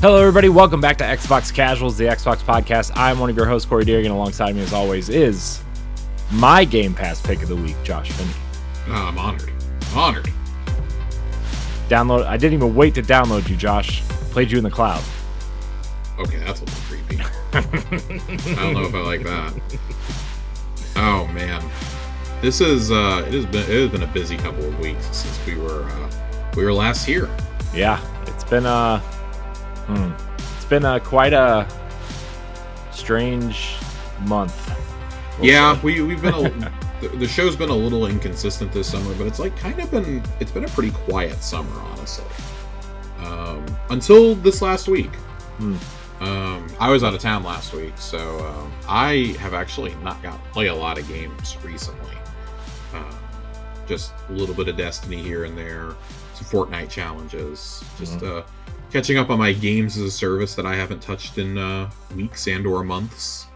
Hello, everybody. Welcome back to Xbox Casuals, the Xbox podcast. I'm one of your hosts, Corey Deering, alongside me, as always, is my Game Pass pick of the week, Josh Finney. I'm honored. Honored. Download. I didn't even wait to download you, Josh. Played you in the cloud. Okay, that's a little creepy. I don't know if I like that. Oh man, this is it has been a busy couple of weeks since we were last here. Yeah, it's been quite a strange month. We've been the show's been a little inconsistent this summer, but it's been a pretty quiet summer, honestly. Until this last week. I was out of town last week, so I have actually not got to play a lot of games recently. Just a little bit of Destiny here and there, some Fortnite challenges, just catching up on my games as a service that I haven't touched in weeks and or months.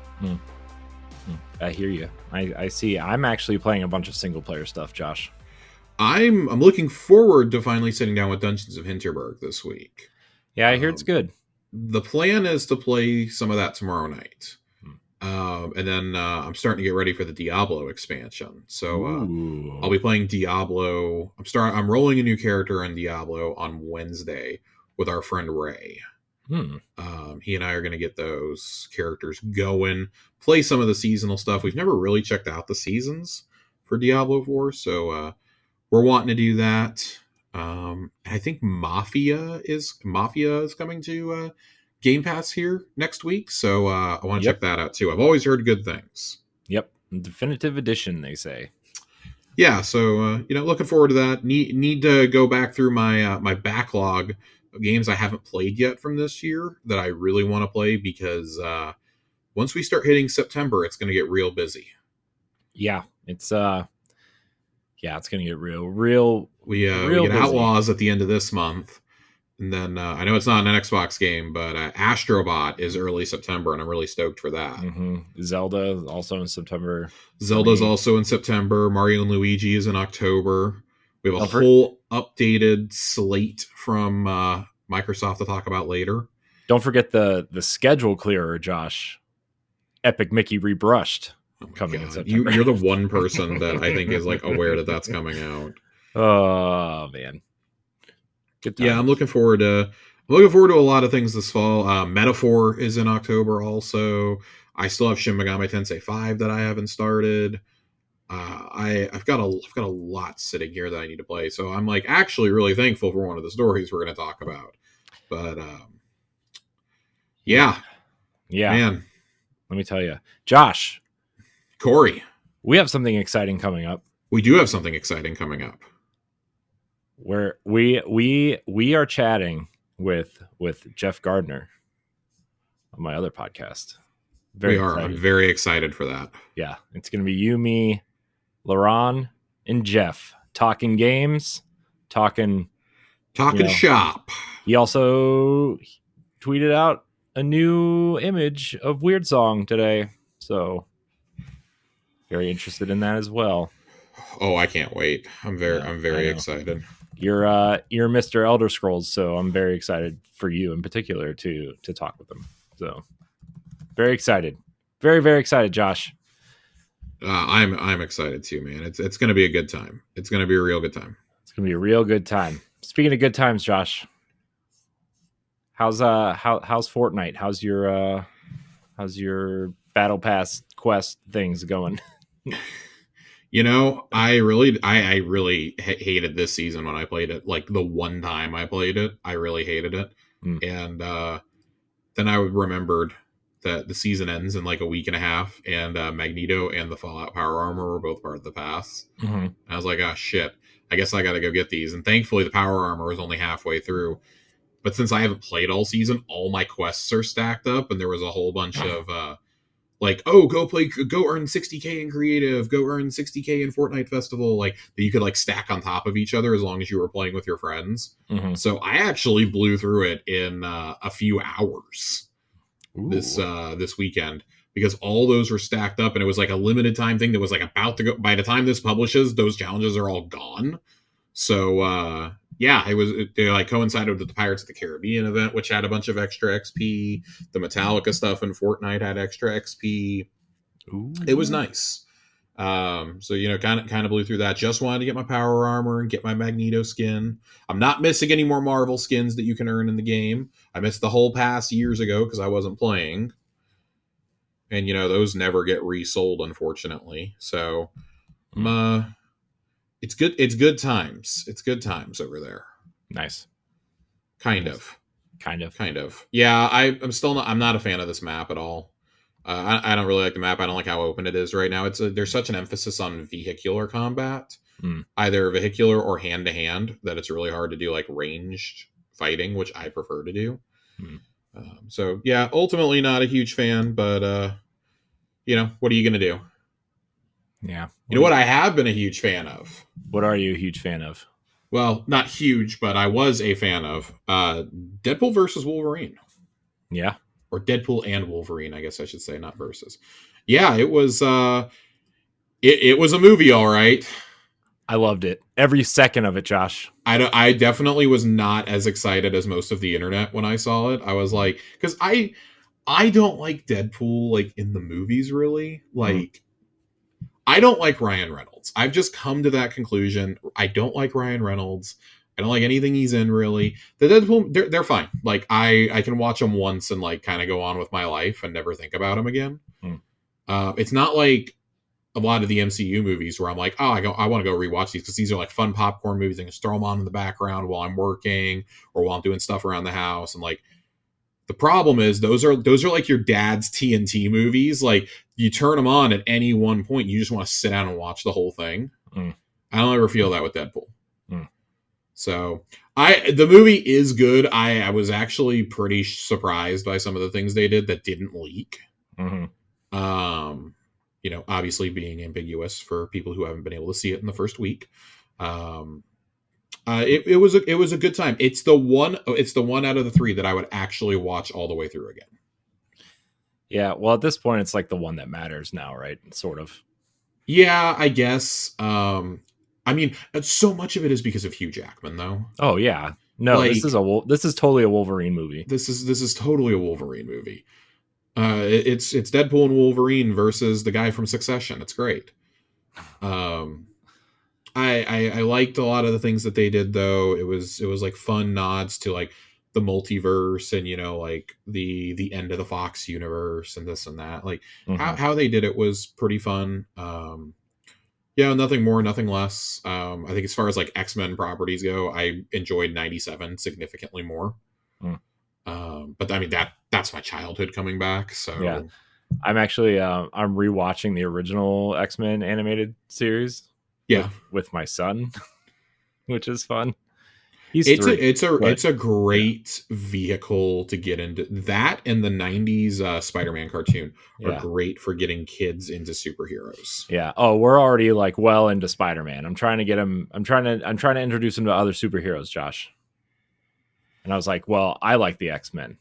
I hear you. I see. I'm actually playing a bunch of single player stuff, Josh. I'm looking forward to finally sitting down with Dungeons of Hinterberg this week. Yeah, I hear it's good. The plan is to play some of that tomorrow night. And then I'm starting to get ready for the Diablo expansion. So I'll be playing Diablo. I'm rolling a new character in Diablo on Wednesday with our friend Ray. He and I are going to get those characters going, play some of the seasonal stuff. We've never really checked out the seasons for Diablo 4, so we're wanting to do that. I think Mafia is coming to Game Pass here next week, so I want to check that out too. I've always heard good things. Yep, definitive edition, they say. Yeah, so looking forward to that. Need to go back through my my backlog of games I haven't played yet from this year that I really want to play, because once we start hitting September, it's going to get real busy. Yeah, it's going to get real. We get Outlaws at the end of this month. And then I know it's not an Xbox game, but Astrobot is early September, and I'm really stoked for that. Zelda also in September. Zelda's also in September. Mario and Luigi is in October. We have a whole updated slate from Microsoft to talk about later. Don't forget the schedule clearer, Josh. Epic Mickey Rebrushed coming in September. You're the one person that I think is aware that that's coming out. Oh man. Yeah, I'm looking forward to a lot of things this fall. Metaphor is in October also. I still have Shin Megami Tensei 5 that I haven't started. I've got a lot sitting here that I need to play. So I'm actually really thankful for one of the stories we're going to talk about. But yeah, man, let me tell you, Josh, Corey, we have something exciting coming up. We do have something exciting coming up. Where we are chatting with Jeff Gardner on my other podcast. I'm very excited for that. Yeah, it's going to be you, me, Laron, and Jeff talking games, talking shop. He also tweeted out a new image of Weird Song today, so very interested in that as well. Oh, I can't wait. I'm very excited. You're Mr. Elder Scrolls, so I'm very excited for you in particular to talk with them. So very excited. Very, very excited, Josh. I'm excited too, man. It's going to be a good time. It's going to be a real good time. It's going to be a real good time. Speaking of good times, Josh, how's Fortnite? How's your Battle Pass quest things going? I really hated this season when I played it. The one time I played it, I really hated it. And then I remembered that the season ends in a week and a half, and Magneto and the Fallout Power Armor were both part of the pass. And I was like, oh shit, I guess I gotta go get these. And thankfully the Power Armor was only halfway through. But since I haven't played all season, all my quests are stacked up, and there was a whole bunch of go earn 60k in creative, go earn 60k in Fortnite Festival, that you could stack on top of each other as long as you were playing with your friends. So I actually blew through it in a few hours this weekend, because all those were stacked up, and it was a limited time thing that was about to go. By the time this publishes, those challenges are all gone. So Yeah, it like coincided with the Pirates of the Caribbean event, which had a bunch of extra XP. The Metallica stuff in Fortnite had extra XP. It was Ooh. nice. So kind of blew through that. Just wanted to get my power armor and get my Magneto skin. I'm not missing any more Marvel skins that you can earn in the game. I missed the whole pass years ago because I wasn't playing, and those never get resold, unfortunately. So, Mm. it's good. It's good times. It's good times over there. Nice. Kind Nice. of. Kind of. Kind of. Yeah, I'm still not. I'm not a fan of this map at all. I don't really like the map. I don't like how open it is right now. There's such an emphasis on vehicular combat, Mm. either vehicular or hand to hand, that it's really hard to do like ranged fighting, which I prefer to do. Mm. So yeah, ultimately not a huge fan, but what are you gonna do? Yeah. You know what I have been a huge fan of? What are you a huge fan of? Well, not huge, but I was a fan of Deadpool versus Wolverine. Yeah. Or Deadpool and Wolverine, I guess I should say, not versus. Yeah, it was it was a movie, all right. I loved it. Every second of it, Josh. I definitely was not as excited as most of the internet when I saw it. I was like, because I don't like Deadpool like in the movies really. Mm. Like, I don't like Ryan Reynolds. I've just come to that conclusion. I don't like Ryan Reynolds. I don't like anything he's in really. The Deadpool, they're fine. Like, I can watch them once and like kind of go on with my life and never think about them again. Mm. It's not like a lot of the MCU movies where I'm like, oh, I want to go rewatch these because these are like fun popcorn movies. I can just throw them on in the background while I'm working or while I'm doing stuff around the house. And like, the problem is those are like your dad's TNT movies. Like, you turn them on at any one point, you just want to sit down and watch the whole thing. Mm. I don't ever feel that with Deadpool. Mm. So the movie is good. I was actually pretty surprised by some of the things they did that didn't leak. Mm-hmm. Obviously being ambiguous for people who haven't been able to see it in the first week. It was a good time. It's the one out of the three that I would actually watch all the way through again. Yeah, well, at this point, it's like the one that matters now, right? Sort of. Yeah, I guess. I mean, so much of it is because of Hugh Jackman, though. Oh yeah, no, Like, this is totally a Wolverine movie. This is totally a Wolverine movie. It's Deadpool and Wolverine versus the guy from Succession. It's great. I liked a lot of the things that they did, though. It was like fun nods to like the multiverse and like the end of the Fox universe and this and that. Like, Mm-hmm. how they did it was pretty fun. Yeah, nothing more, nothing less. I think as far as like X-Men properties go, I enjoyed 97 significantly more. Mm. But I mean that's my childhood coming back. So Yeah, I'm actually I'm rewatching the original X-Men animated series. Yeah, with my son, which is fun. He's it's three. a great vehicle to get into. That and the 90s Spider-Man cartoon are Yeah. great for getting kids into superheroes. Yeah. Oh, we're already like well into Spider-Man. I'm trying to get him. I'm trying to introduce him to other superheroes, Josh. And I was like, well, I like the X-Men.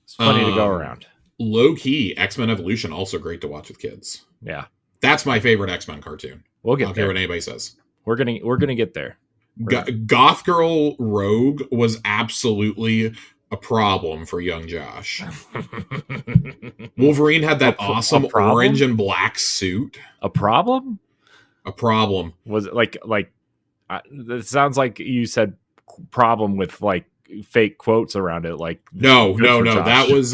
It's funny to go around. Low key, X-Men Evolution also great to watch with kids. Yeah. That's my favorite X-Men cartoon. We'll get I don't there. care what anybody says. We're gonna get there. Goth Girl Rogue was absolutely a problem for young Josh. Wolverine had that awesome orange and black suit. A problem? A problem. Was it like it sounds like you said problem with like fake quotes around it. Like no. Josh. That was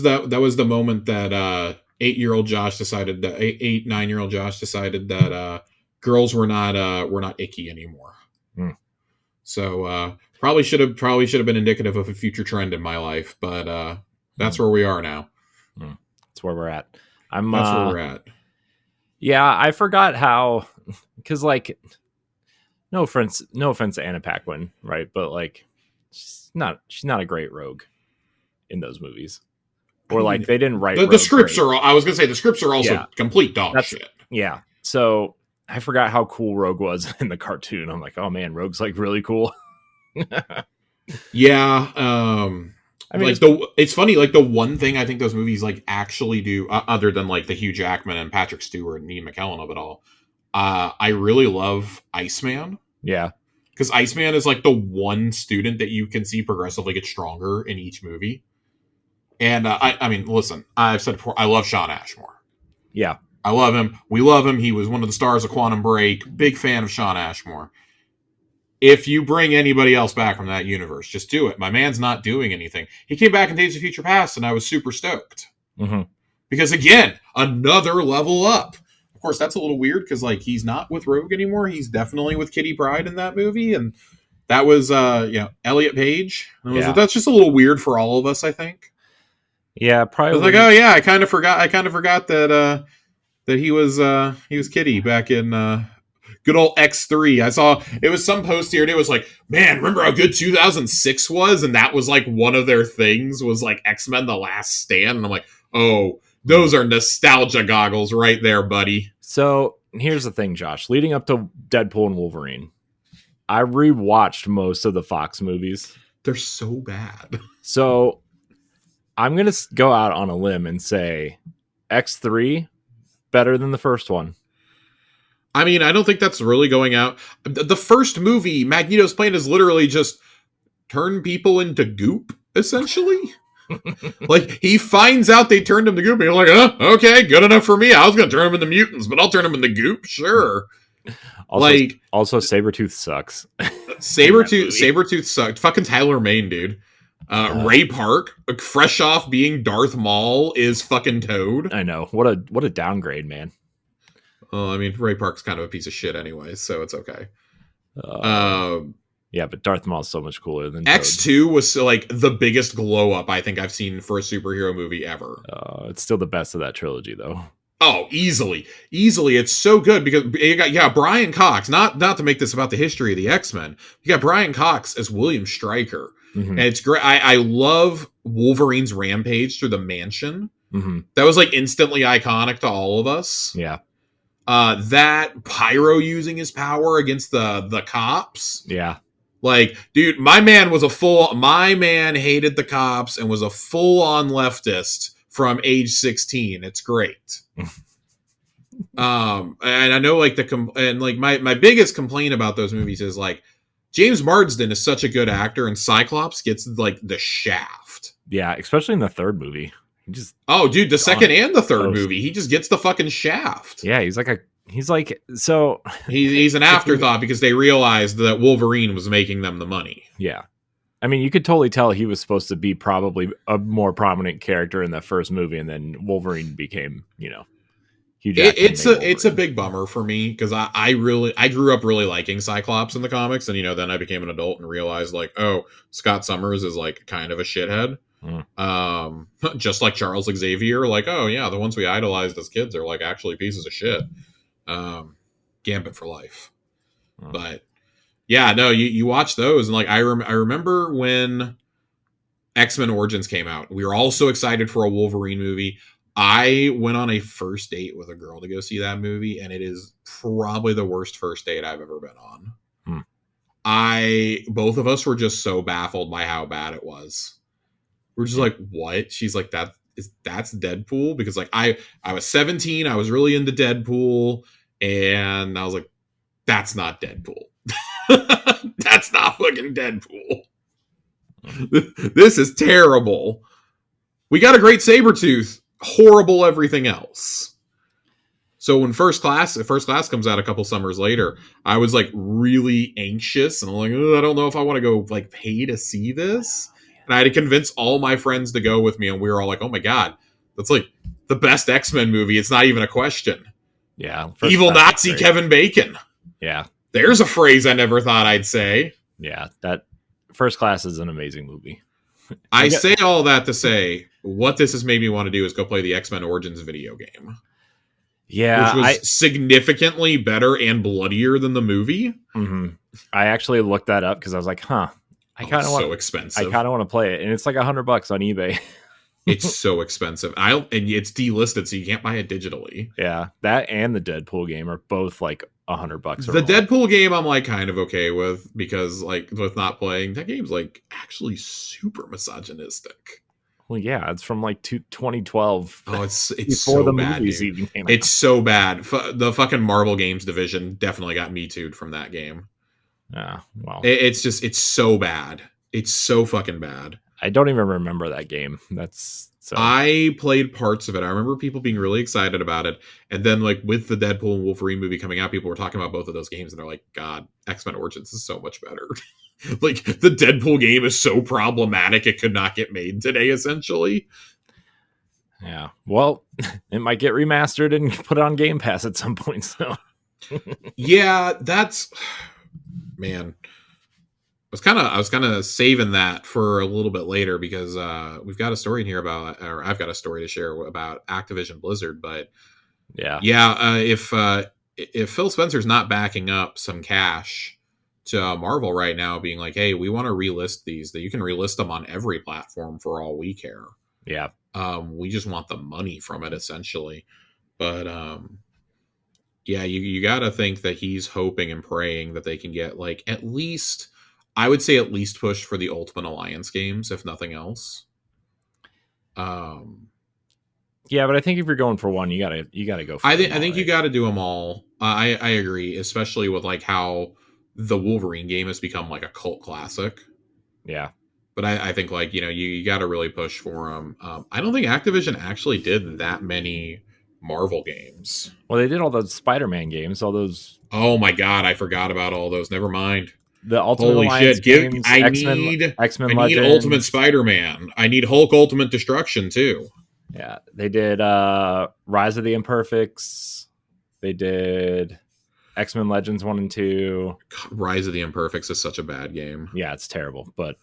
that was the moment that 8-year-old Josh decided that 9-year-old Josh decided that girls were not icky anymore. Mm. So probably should have been indicative of a future trend in my life, but that's where we are now. That's where we're at. That's where we're at. Yeah, I forgot how, because like, no offense to Anna Paquin, right? But like, she's not a great rogue in those movies. Or like they didn't write the scripts great. I was gonna say the scripts are also complete dog shit. Yeah. So I forgot how cool Rogue was in the cartoon. I'm like, oh man, Rogue's like really cool. Yeah. I mean, like it's funny. Like the one thing I think those movies like actually do, other than like the Hugh Jackman and Patrick Stewart and Ian McKellen of it all, I really love Iceman. Yeah. because Iceman is like the one student that you can see progressively get stronger in each movie. And I mean, listen, I've said before, I love Shawn Ashmore. Yeah. I love him. We love him. He was one of the stars of Quantum Break. Big fan of Shawn Ashmore. If you bring anybody else back from that universe, just do it. My man's not doing anything. He came back in Days of Future Past, and I was super stoked. Mm-hmm. Because, again, another level up. Of course, that's a little weird, because like he's not with Rogue anymore. He's definitely with Kitty Pryde in that movie, and that was, Elliot Page. That's just a little weird for all of us, I think. Yeah, probably. I was like, oh yeah, I kind of forgot that he was Kitty back in good old X3. I saw it was some post here, and it was like, man, remember how good 2006 was? And that was like one of their things was like X-Men: The Last Stand. And I'm like, oh, those are nostalgia goggles right there, buddy. So here's the thing, Josh. Leading up to Deadpool and Wolverine, I rewatched most of the Fox movies. They're so bad. So I'm going to go out on a limb and say X3 better than the first one. I mean, I don't think that's really going out. The first movie, Magneto's plan is literally just turn people into goop, essentially. Like, he finds out they turned him to goop, and you're like, oh, okay, good enough for me. I was going to turn him into mutants, but I'll turn him into goop, sure. Also Sabretooth sucks. Sabretooth sucked. Fucking Tyler Mane, dude. Ray Park, fresh off being Darth Maul, is fucking Toad. I know. What a downgrade, man. Well, I mean, Ray Park's kind of a piece of shit anyway, so it's okay. Yeah, but Darth Maul's so much cooler than X2 was like the biggest glow up I think I've seen for a superhero movie ever. It's still the best of that trilogy, though. Oh, easily. It's so good because you got Brian Cox. Not to make this about the history of the X-Men. You got Brian Cox as William Stryker. Mm-hmm. And it's great. I love Wolverine's rampage through the mansion. Mm-hmm. That was like instantly iconic to all of us. Yeah. That Pyro using his power against the cops. Yeah. Like, dude, my man hated the cops and was a full-on leftist from age 16. It's great. And I know like my biggest complaint about those movies is like James Marsden is such a good actor and Cyclops gets like the shaft. Yeah, especially in the third movie. The second and the third movie, he just gets the fucking shaft. Yeah, he's an afterthought because they realized that Wolverine was making them the money. Yeah. I mean, you could totally tell he was supposed to be probably a more prominent character in that first movie, and then Wolverine became, Hugh Jackman. It's a big bummer for me because I grew up really liking Cyclops in the comics, and then I became an adult and realized like, oh, Scott Summers is like kind of a shithead. Just like Charles Xavier, like, oh yeah, the ones we idolized as kids are like actually pieces of shit. Gambit for life. But yeah, no, you watch those and like I remember when X-Men Origins came out, we were all so excited for a Wolverine movie. I went on a first date with a girl to go see that movie, and it is probably the worst first date I've ever been on. Both of us were just so baffled by how bad it was. We're just like, what? She's like, that's Deadpool? Because like I was 17, I was really into Deadpool, and I was like, that's not Deadpool. That's not fucking Deadpool. This is terrible. We got a great Sabretooth. Horrible everything else. So when First Class comes out a couple summers later, I was like really anxious and I'm like, I don't know if I want to go like pay to see this. And I had to convince all my friends to go with me, and we were all like, oh my god, that's like the best X-Men movie. It's not even a question. Yeah. Evil Nazi Kevin Bacon. Yeah. There's a phrase I never thought I'd say. Yeah, that First Class is an amazing movie. I say all that to say, what this has made me want to do is go play the X-Men Origins video game. Yeah. Which was significantly better and bloodier than the movie. Mm-hmm. I actually looked that up because I was like, I kind of want so expensive. I kind of want to play it, and it's like $100 on eBay. It's so expensive. And it's delisted, so you can't buy it digitally. Yeah, that and the Deadpool game are both like $100. The Deadpool game, I'm like kind of okay with because like with not playing that game's like actually super misogynistic. Well, yeah, it's from like 2012. Oh, it's before so the bad. Movies Dude. even came out. It's so bad. The fucking Marvel Games division definitely got me too'd from that game. Well, It's so bad. It's so fucking bad. I don't even remember that game. That's so. I played parts of it. I remember people being really excited about it. And then, like, with the Deadpool and Wolverine movie coming out, people were talking about both of those games, and they're like, God, X-Men Origins is so much better. Like, the Deadpool game is so problematic, it could not get made today, essentially. Yeah. Well, it might get remastered and put on Game Pass at some point, so. Yeah, that's... Man. I was kind of saving that for a little bit later because we've got a story in here about, or I've got a story to share about Activision Blizzard. But yeah, if Phil Spencer's not backing up some cash to Marvel right now, being like, hey, we want to relist these, that you can relist them on every platform for all we care. Yeah. We just want the money from it, essentially. But yeah, you got to think that he's hoping and praying that they can get, like, at least, I would say at least push for the Ultimate Alliance games, if nothing else. Yeah, but I think if you're going for one, you gotta go for I think you got to do them all. I agree, especially with, like, how the Wolverine game has become, like, a cult classic. Yeah. But I think, like, you got to really push for them. I don't think Activision actually did that many Marvel games. Well, they did all those Spider-Man games, all those. Oh my God, I forgot about all those. Never mind. The Ultimate Holy Alliance shit! games, I X-Men need Legends. Ultimate Spider-Man. I need Hulk Ultimate Destruction too. Yeah, they did Rise of the Imperfects. They did X-Men Legends 1 and 2. Rise of the Imperfects is such a bad game. Yeah, it's terrible. But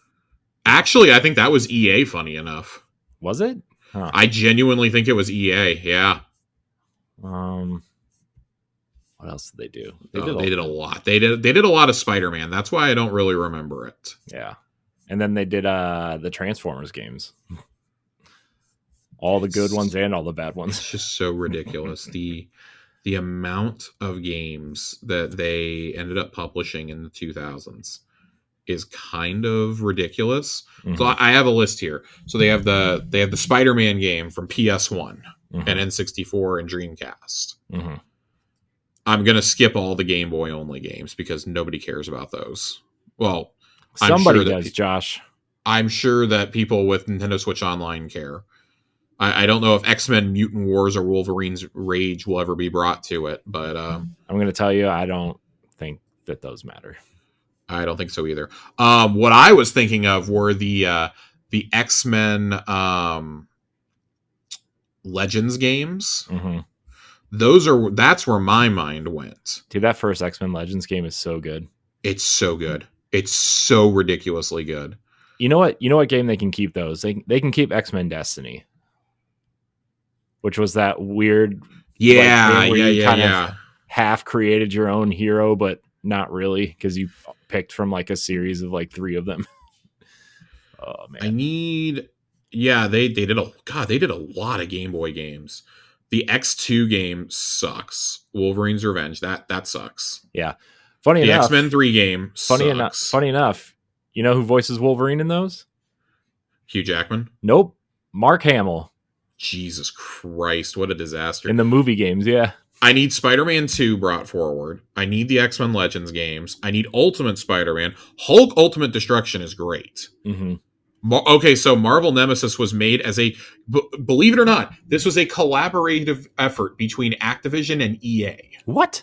actually, I think that was EA, funny enough. Was it? Huh. I genuinely think it was EA, yeah. What else did they do? They did a lot. They did a lot of Spider-Man. That's why I don't really remember it. Yeah. And then they did the Transformers games. All the good ones and all the bad ones. It's just so ridiculous. The amount of games that they ended up publishing in the 2000s is kind of ridiculous. Mm-hmm. So I have a list here. So they have the Spider-Man game from PS1 and N64 and Dreamcast. Mm-hmm. I'm going to skip all the Game Boy only games because nobody cares about those. Well, somebody does, Josh. I'm sure that people with Nintendo Switch Online care. I don't know if X-Men Mutant Wars or Wolverine's Rage will ever be brought to it, but I'm going to tell you, I don't think that those matter. I don't think so either. What I was thinking of were the X-Men Legends games. Mm-hmm. That's where my mind went. Dude, that first X-Men Legends game is so good. It's so good. It's so ridiculously good. You know what game they can keep those? They can keep X-Men Destiny, which was that weird of half created your own hero, but not really, because you picked from like a series of like 3 of them. Oh man. They did a lot of Game Boy games. The X2 game sucks. Wolverine's Revenge, that sucks. Yeah. Funny enough, the X-Men 3 game sucks. Funny enough, you know who voices Wolverine in those? Hugh Jackman? Nope. Mark Hamill. Jesus Christ, what a disaster. In the movie games, yeah. I need Spider-Man 2 brought forward. I need the X-Men Legends games. I need Ultimate Spider-Man. Hulk Ultimate Destruction is great. Mm-hmm. Okay, so Marvel Nemesis was made as believe it or not, this was a collaborative effort between Activision and EA. What?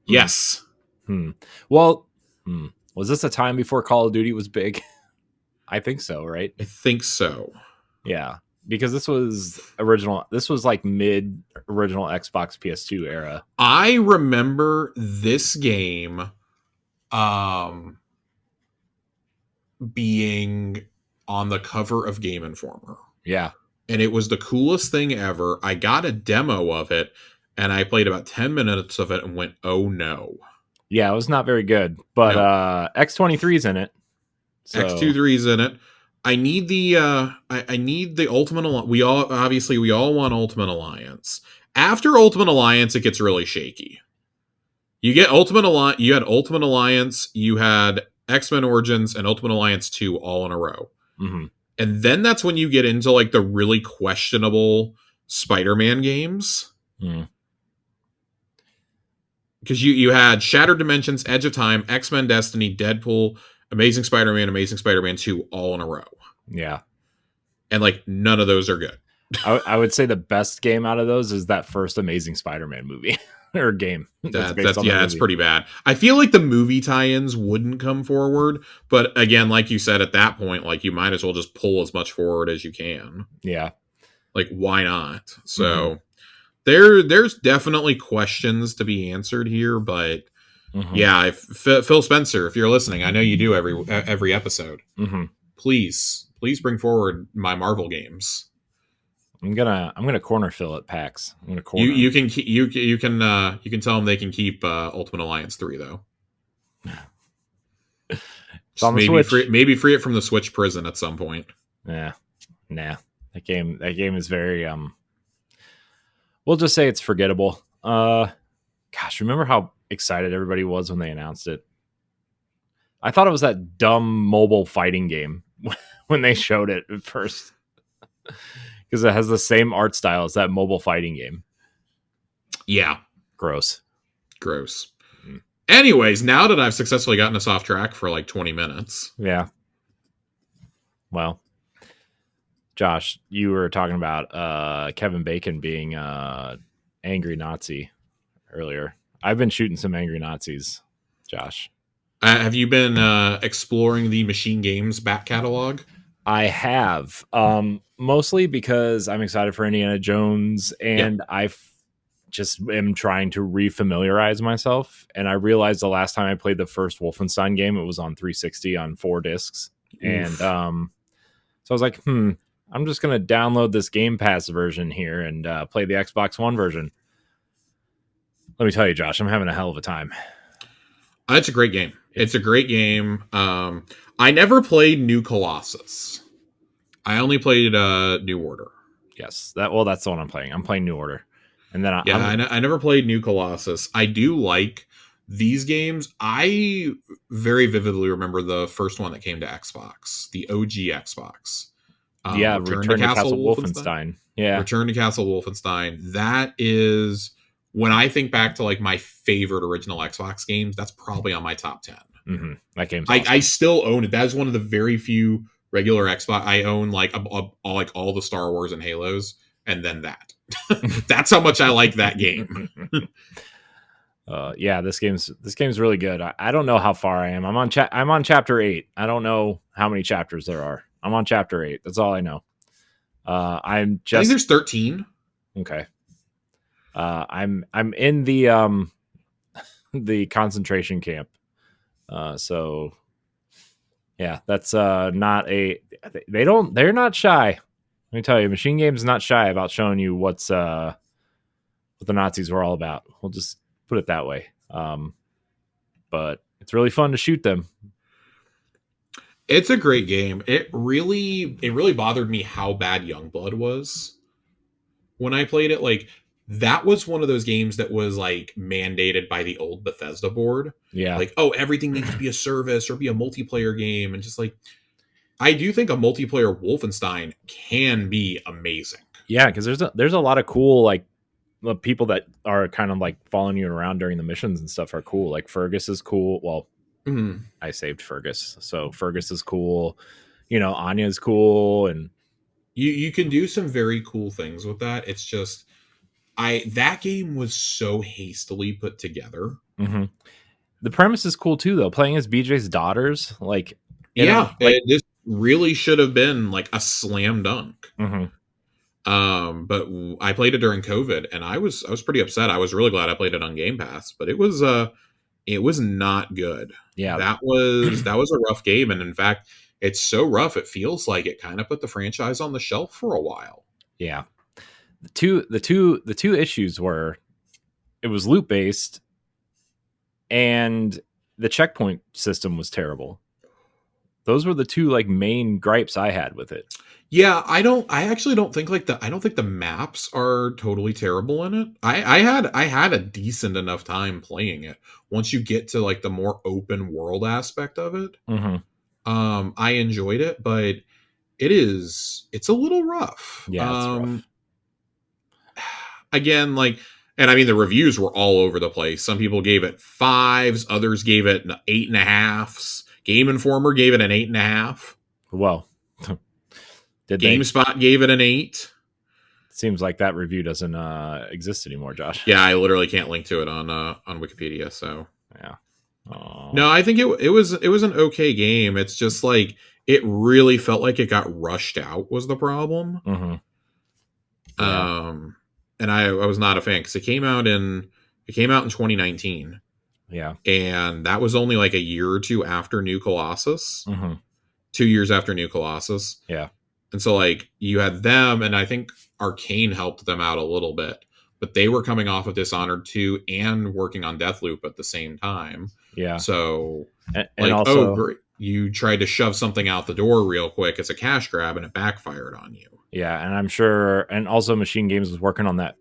Yes. Well, was this a time before Call of Duty was big? I think so, right? I think so. Yeah, because this was original. This was like mid original Xbox PS2 era. I remember this game being on the cover of Game Informer. Yeah. And it was the coolest thing ever. I got a demo of it, and I played about 10 minutes of it and went, oh no. Yeah, it was not very good. But no. X23's in it. So. X23's in it. I need the I need the Ultimate Alliance. We all want Ultimate Alliance. After Ultimate Alliance, it gets really shaky. You get Ultimate Alliance, you had Ultimate Alliance, you had X-Men Origins and Ultimate Alliance 2 all in a row. Mm-hmm. And then that's when you get into like the really questionable Spider-Man games. Mm. because you had Shattered Dimensions, Edge of Time, X-Men Destiny, Deadpool, Amazing Spider-Man 2 all in a row. Yeah. And like none of those are good. I would say the best game out of those is that first Amazing Spider-Man movie or game that's based on the movie. It's pretty bad. I feel like the movie tie-ins wouldn't come forward, but again, like you said, at that point, like you might as well just pull as much forward as you can. Yeah. Like why not? So there's definitely questions to be answered here, but yeah, Phil Spencer, if you're listening, I know you do every episode. Please bring forward my Marvel games. I'm gonna corner Phil at PAX. I'm gonna corner. You can tell them they can keep Ultimate Alliance 3 though. Maybe free it from the Switch prison at some point. Yeah, nah. That game is very we'll just say it's forgettable. Gosh, remember how excited everybody was when they announced it? I thought it was that dumb mobile fighting game when they showed it at first. Because it has the same art style as that mobile fighting game. Yeah. Gross. Anyways, now that I've successfully gotten us off track for like 20 minutes. Yeah. Well, Josh, you were talking about Kevin Bacon being angry Nazi earlier. I've been shooting some angry Nazis, Josh. Have you been exploring the Machine Games back catalog? I have, mostly because I'm excited for Indiana Jones, and I just am trying to refamiliarize myself. And I realized the last time I played the first Wolfenstein game, it was on 360 on 4 discs. Oof. And so I was like, I'm just going to download this Game Pass version here and play the Xbox One version. Let me tell you, Josh, I'm having a hell of a time. It's a great game. It's a great game. I never played New Colossus. I only played New Order. Yes, that's the one I'm playing. I'm playing New Order, and then I never played New Colossus. I do like these games. I very vividly remember the first one that came to Xbox, the OG Xbox. Return to Castle Wolfenstein. Yeah, Return to Castle Wolfenstein. That is, when I think back to like my favorite original Xbox games, that's probably on my top 10. That game's awesome. I still own it. That's one of the very few regular Xbox. I own like all the Star Wars and Halos, and then that. That's how much I like that game. This game's really good. I don't know how far I am. I'm on chapter 8. I don't know how many chapters there are. I'm on chapter 8. That's all I know. I think there's 13. Okay. I'm in the the concentration camp. So yeah, that's not they're not shy. Let me tell you, Machine Games is not shy about showing you what the Nazis were all about. We'll just put it that way. But it's really fun to shoot them. It's a great game. It really bothered me how bad Youngblood was when I played it. Like, that was one of those games that was like mandated by the old Bethesda board. Yeah. Like, oh, everything needs to be a service or be a multiplayer game. And just like, I do think a multiplayer Wolfenstein can be amazing. Yeah, because there's a lot of cool, like, people that are kind of like following you around during the missions and stuff are cool. Like Fergus is cool. Well, I saved Fergus, so Fergus is cool. Anya is cool, and you can do some very cool things with that. It's just that game was so hastily put together. The premise is cool too, though. Playing as BJ's daughters, this really should have been like a slam dunk. But I played it during COVID, and I was pretty upset. I was really glad I played it on Game Pass, but it was not good. Yeah, that was a rough game, and in fact, it's so rough it feels like it kind of put the franchise on the shelf for a while. Yeah. The two issues were it was loot based and the checkpoint system was terrible. Those were the two like main gripes I had with it. Yeah, I actually don't think I don't think the maps are totally terrible in it. I had a decent enough time playing it. Once you get to like the more open world aspect of it, I enjoyed it, but it's a little rough. Yeah, it's rough. Again, like And I mean, the reviews were all over the place. Some people gave it 5s, others gave it 8.5s. Game Informer gave it an 8.5. Well, GameSpot gave it an 8. Seems like that review doesn't exist anymore, Josh. Yeah, I literally can't link to it on Wikipedia. So yeah. Aww. No, I think it was an okay game. It's just like it really felt like it got rushed out was the problem. Mm-hmm. Yeah. And I was not a fan because it came out in 2019. Yeah. And that was only like a year or two after New Colossus. Mm-hmm. 2 years after New Colossus. Yeah. And so like you had them, and I think Arcane helped them out a little bit, but they were coming off of Dishonored 2 and working on Deathloop at the same time. Yeah. So and like, also, oh great, you tried to shove something out the door real quick as a cash grab and it backfired on you. Yeah, and I'm sure, and also Machine Games was working on that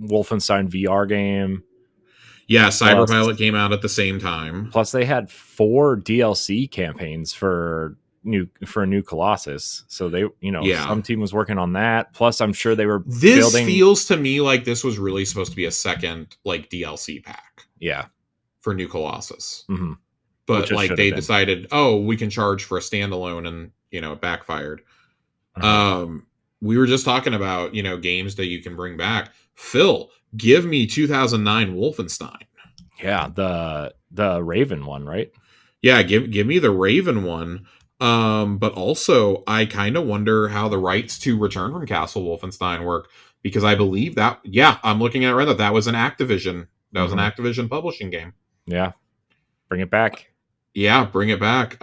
Wolfenstein VR game. Yeah, Cyberpilot came out at the same time. Plus, they had 4 DLC campaigns for New Colossus. So they, some team was working on that. Plus, I'm sure they were building. Feels to me like this was really supposed to be a second like DLC pack. Yeah, for New Colossus. Mm-hmm. But like they decided, oh, we can charge for a standalone, and it backfired. Uh-huh. We were just talking about games that you can bring back. Phil, give me 2009 Wolfenstein. Yeah, the Raven one, right? Yeah, give me the Raven one. But also I kind of wonder how the rights to Return from Castle Wolfenstein work, because I believe that I'm looking at it right now. That was an Activision. That was an Activision publishing game. Yeah. Bring it back. Yeah, bring it back.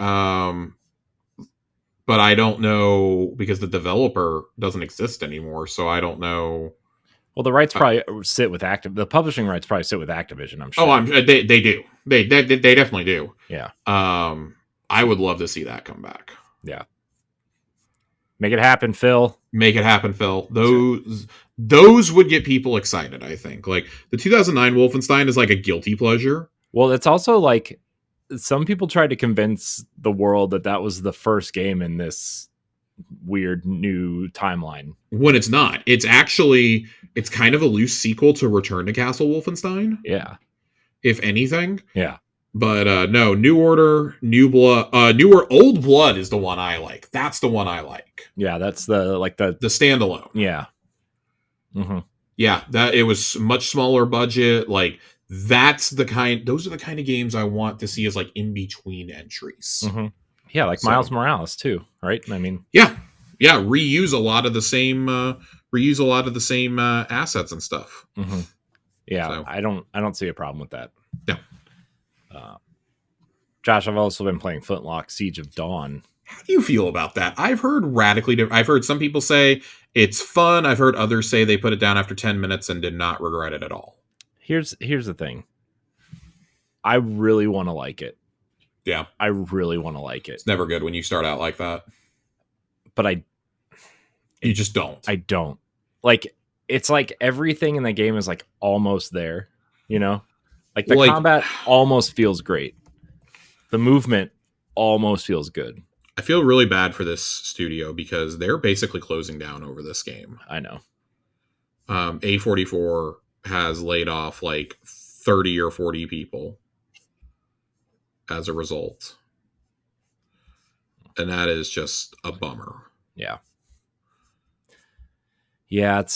But I don't know, because the developer doesn't exist anymore, so I don't know. Well, the rights probably sit with the publishing rights probably sit with Activision, I'm sure. Oh, they do. They definitely do. Yeah. I would love to see that come back. Yeah. Make it happen, Phil. Make it happen, Phil. Those would get people excited, I think. Like the 2009 Wolfenstein is like a guilty pleasure. Well, it's also like some people tried to convince the world that was the first game in this weird new timeline. When it's not. It's kind of a loose sequel to Return to Castle Wolfenstein. Yeah. If anything. Yeah. But no, New Order, New Blood, Old Blood is the one I like. That's the one I like. Yeah, that's the standalone. Yeah. Mm-hmm. Yeah, that it was much smaller budget. Like those are the kind of games I want to see as like in between entries. Mm-hmm. Yeah, like Miles Morales too, right? I mean, yeah, reuse a lot of the same assets and stuff. Mm-hmm. Yeah, so. I don't see a problem with that. No. Josh, I've also been playing Flintlock Siege of Dawn. How do you feel about that? I've heard radically different. I've heard some people say it's fun. I've heard others say they put it down after 10 minutes and did not regret it at all. Here's the thing. I really want to like it. Yeah. I really want to like it. It's never good when you start out like that. But you just don't. I don't. Like, it's like everything in the game is like almost there, Like the combat almost feels great. The movement almost feels good. I feel really bad for this studio because they're basically closing down over this game. I know. A44 has laid off like 30 or 40 people as a result. And that is just a bummer. Yeah. Yeah, it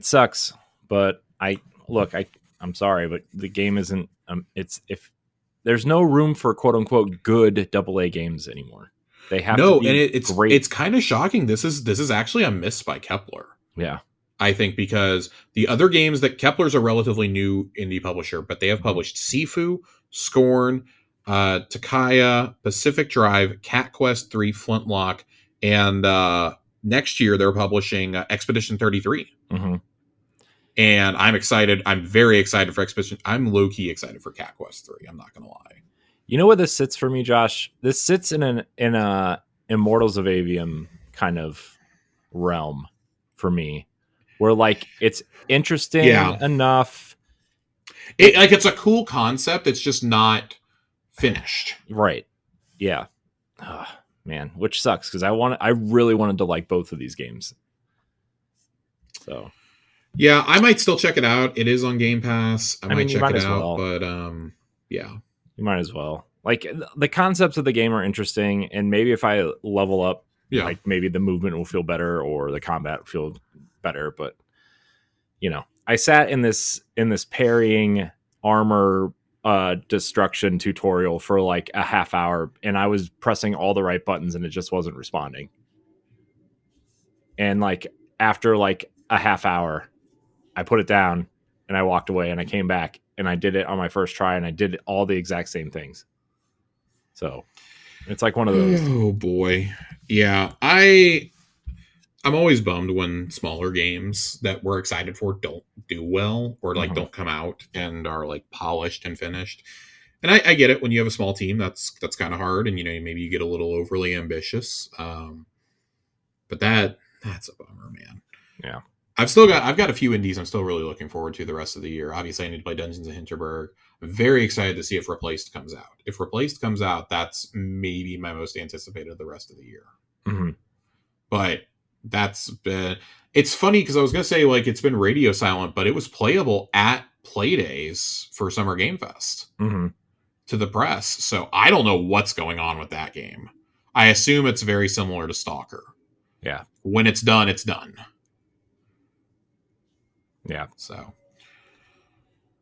sucks, but I'm sorry, but the game isn't there's no room for quote unquote good AA games anymore. They have to be and great. It's kind of shocking. This is actually a miss by Kepler. Yeah. I think because the other games that Kepler's a relatively new indie publisher, but they have published Sifu, Scorn, Takaya, Pacific Drive, Cat Quest 3, Flintlock, and next year they're publishing Expedition 33. Mm-hmm. And I'm excited. I'm very excited for Expedition. I'm low-key excited for Cat Quest 3. I'm not going to lie. You know where this sits for me, Josh? This sits in a Immortals of Avium kind of realm for me, where like it's interesting enough. It's a cool concept. It's just not finished. Right. Yeah. Oh, man, which sucks because I really wanted to like both of these games. So. Yeah, I might still check it out. It is on Game Pass. I I might mean, you check might it as out, well. but yeah. You might as well. Like the concepts of the game are interesting, and maybe if I level up, Yeah. like maybe the movement will feel better or the combat will feel better. But I sat in this parrying armor destruction tutorial for like a half hour, and I was pressing all the right buttons, and it just wasn't responding. And like after like a half hour, I put it down and I walked away, and I came back and I did it on my first try, and I did all the exact same things. So it's like one of those. Oh boy. Yeah, I'm always bummed when smaller games that we're excited for don't do well or like Mhm. don't come out and are like polished and finished. And I get it when you have a small team, that's kind of hard, and maybe you get a little overly ambitious. But that's a bummer, man. Yeah. I've got a few indies I'm still really looking forward to the rest of the year. Obviously, I need to play Dungeons of Hinterberg. I'm very excited to see if Replaced comes out. If Replaced comes out, that's maybe my most anticipated of the rest of the year. Mhm. But that's been it's funny because I was gonna say like it's been radio silent, but it was playable at Play Days for Summer Game Fest Mhm. to the press. So I don't know what's going on with that game. I assume it's very similar to Stalker. Yeah. When it's done, it's done. Yeah. So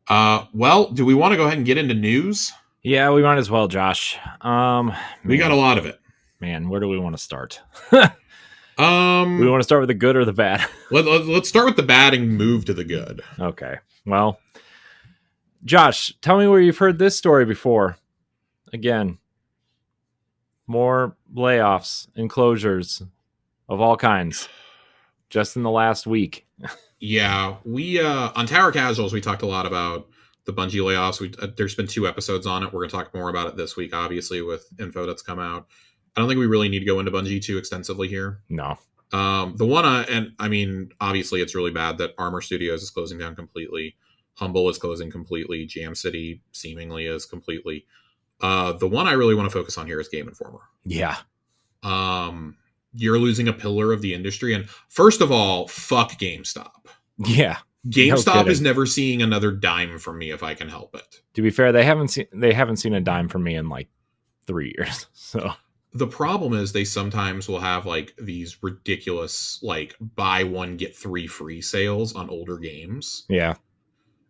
well, do we want to go ahead and get into news? Yeah, we might as well, Josh. We got a Man, lot of it. man, where do we want to start? We Um want to start with the good or the bad? let's start with the bad and move to the good. Okay. Well, Josh, tell me where you've heard this story before. Again, more layoffs and closures of all kinds just in the last week. Yeah, we on Tower Casuals we talked a lot about the Bungie layoffs. There's been 2 episodes on it. We're going to talk more about it this week, obviously, with info that's come out. I don't think we really need to go into Bungie too extensively here. No. The one and I mean, obviously, it's really bad that Armor Studios is closing down completely. Humble is closing completely. Jam City seemingly is completely. The one I really want to focus on here is Game Informer. Yeah. Um, you're losing a pillar of the industry, and first of all, fuck GameStop. Yeah. No GameStop is kidding. never seeing another dime from me if I can help it. To be fair, they haven't seen a dime from me in like 3 years. So The problem is they sometimes will have like these ridiculous like buy one get three free sales on older games. yeah.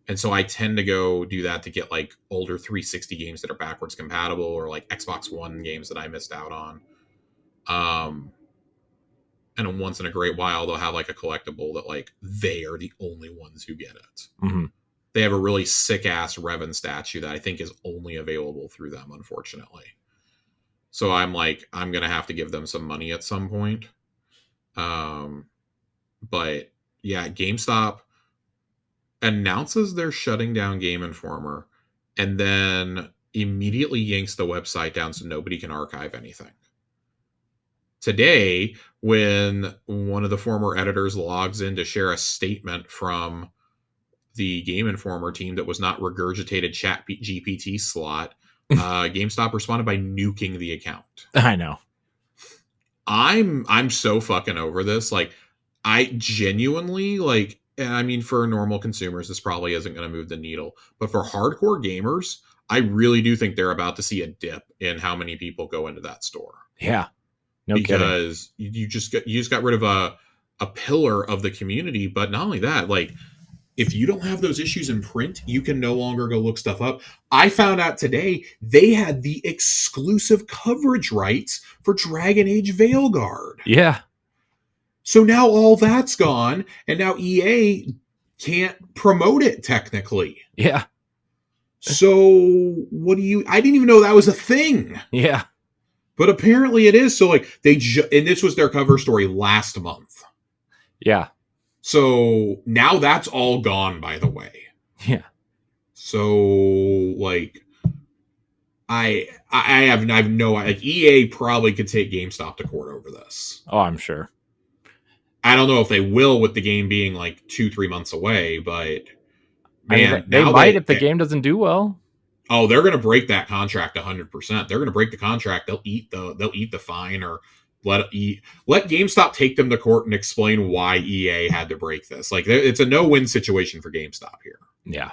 And so I tend to go do that to get like older 360 games that are backwards compatible or like Xbox One games that I missed out on. And once in a great while they'll have like a collectible that like they are the only ones who get it. Mm-hmm. They have a really sick ass Revan statue that I think is only available through them, unfortunately. So I'm like, I'm gonna have to give them some money at some point. But yeah, GameStop announces they're shutting down Game Informer and then immediately yanks the website down so nobody can archive anything. Today, when one of the former editors logs in to share a statement from the Game Informer team that was not regurgitated Chat GPT slot, GameStop responded by nuking the account. I know. I'm so fucking over this. Like, I genuinely like. And I mean, for normal consumers, this probably isn't going to move the needle. But for hardcore gamers, I really do think they're about to see a dip in how many people go into that store. Yeah. No kidding. Because you just got rid of a pillar of the community. But not only that, like if you don't have those issues in print, you can no longer go look stuff up. I found out today they had the exclusive coverage rights for Dragon Age Veilguard. Yeah. So now all that's gone, and now EA can't promote it technically. Yeah. So what do you? I didn't even know that was a thing. Yeah. But apparently it is. So like and this was their cover story last month. Yeah. So now that's all gone, by the way. Yeah. So like I have no like EA probably could take GameStop to court over this. Oh, I'm sure. I don't know if they will with the game being like 2-3 months away, but man, I mean, they might if the game doesn't do well. Oh, they're going to break that contract 100%. They're going to break the contract. They'll eat the fine, or let GameStop take them to court and explain why EA had to break this. Like, it's a no-win situation for GameStop here. Yeah.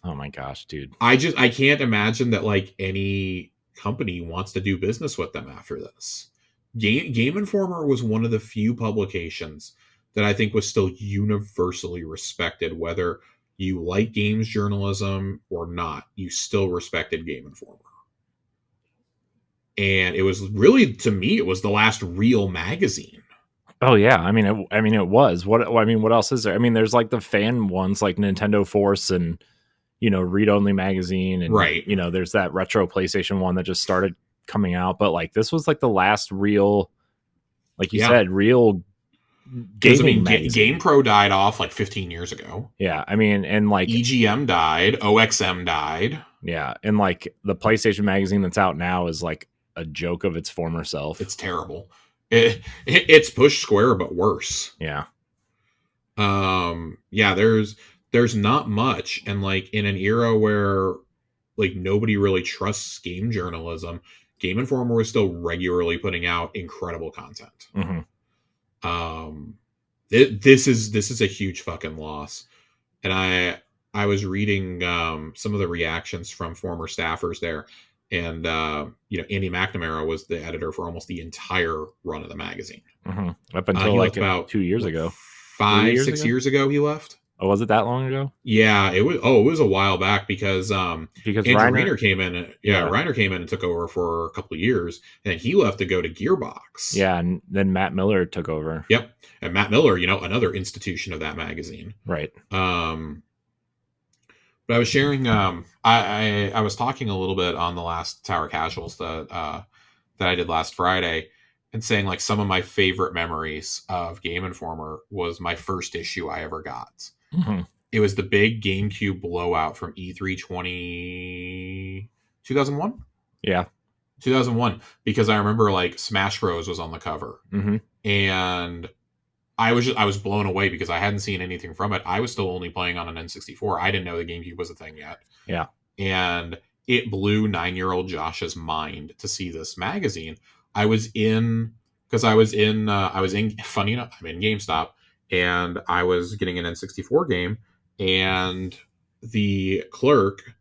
Oh my gosh, dude. I can't imagine that like any company wants to do business with them after this. Game Informer was one of the few publications that I think was still universally respected, whether you like games journalism or not, you still respected Game Informer. And it was really, to me, it was the last real magazine. Oh yeah, I mean, it was. What else is there? I mean, there's like the fan ones, like Nintendo Force and Read Only Magazine, and right. There's that retro PlayStation one that just started coming out. But like, this was like the last real, like you said, real gaming magazine. GamePro died off like 15 years ago. Yeah, I mean, and like EGM died, OXM died. Yeah, and like the PlayStation magazine that's out now is like a joke of its former self. It's terrible. It's Push Square but worse. Yeah. Yeah, there's not much, and like in an era where like nobody really trusts game journalism, Game Informer was still regularly putting out incredible content. Mm-hmm. This is a huge fucking loss. And I was reading some of the reactions from former staffers there, and Andy McNamara was the editor for almost the entire run of the magazine. Mm-hmm. Up until like about 2 years ago. 6 years ago he left. Oh, was it that long ago? Yeah, it was a while back because Andrew Reiner came in. Reiner came in and took over for a couple of years, and then he left to go to Gearbox. Yeah, and then Matt Miller took over. Yep, and Matt Miller, another institution of that magazine. Right. But I was sharing. I was talking a little bit on the last Tower Casuals that I did last Friday, and saying like some of my favorite memories of Game Informer was my first issue I ever got. Mm-hmm. It was the big GameCube blowout from E3 2001. Yeah, 2001, because I remember like Smash Bros was on the cover, and I was blown away because I hadn't seen anything from it. I was still only playing on an N64. I didn't know the GameCube was a thing yet. Yeah. And it blew 9-year-old Josh's mind to see this magazine. I was in funny enough, I'm in GameStop, and I was getting an N64 game, and the clerk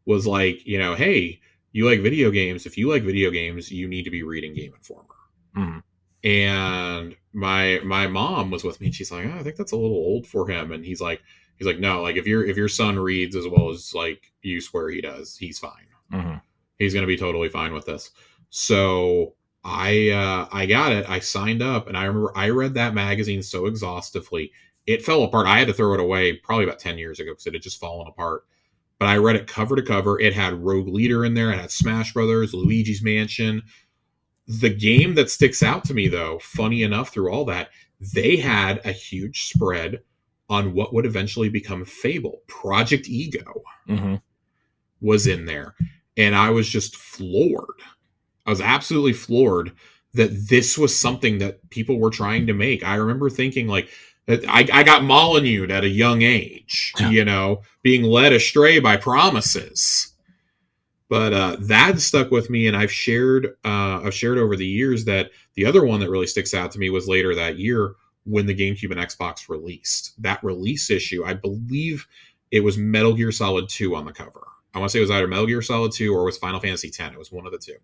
was like, hey, you like video games? If you like video games, you need to be reading Game Informer. Mm-hmm. And my mom was with me, and she's like, I think that's a little old for him. And he's like, no, like if your son reads as well as like you swear he does, he's fine. Mm-hmm. He's going to be totally fine with this. So I got it. I signed up, and I remember I read that magazine so exhaustively. It fell apart. I had to throw it away probably about 10 years ago because it had just fallen apart. But I read it cover to cover. It had Rogue Leader in there. It had Smash Brothers, Luigi's Mansion. The game that sticks out to me, though, funny enough, through all that, they had a huge spread on what would eventually become Fable. Project Ego was in there. And I was just floored. I was absolutely floored that this was something that people were trying to make. I remember thinking, like, I got Molyneux at a young age, being led astray by promises. But that stuck with me, and I've shared over the years that the other one that really sticks out to me was later that year when the GameCube and Xbox released. That release issue, I believe it was Metal Gear Solid 2 on the cover. I want to say it was either Metal Gear Solid 2 or it was Final Fantasy X. It was one of the two.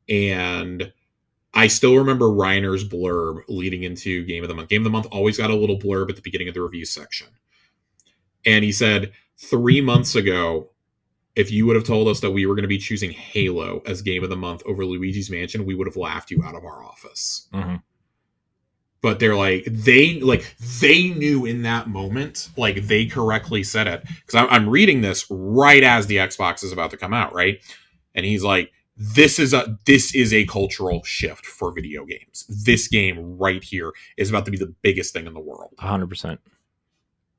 And I still remember Reiner's blurb leading into Game of the Month. Game of the Month always got a little blurb at the beginning of the review section. And he said, 3 months ago, if you would have told us that we were going to be choosing Halo as Game of the Month over Luigi's Mansion, we would have laughed you out of our office. Mm-hmm. But they're like, they knew in that moment, like they correctly said it. Because I'm reading this right as the Xbox is about to come out, right? And he's like, this is a cultural shift for video games. This game right here is about to be the biggest thing in the world. 100%.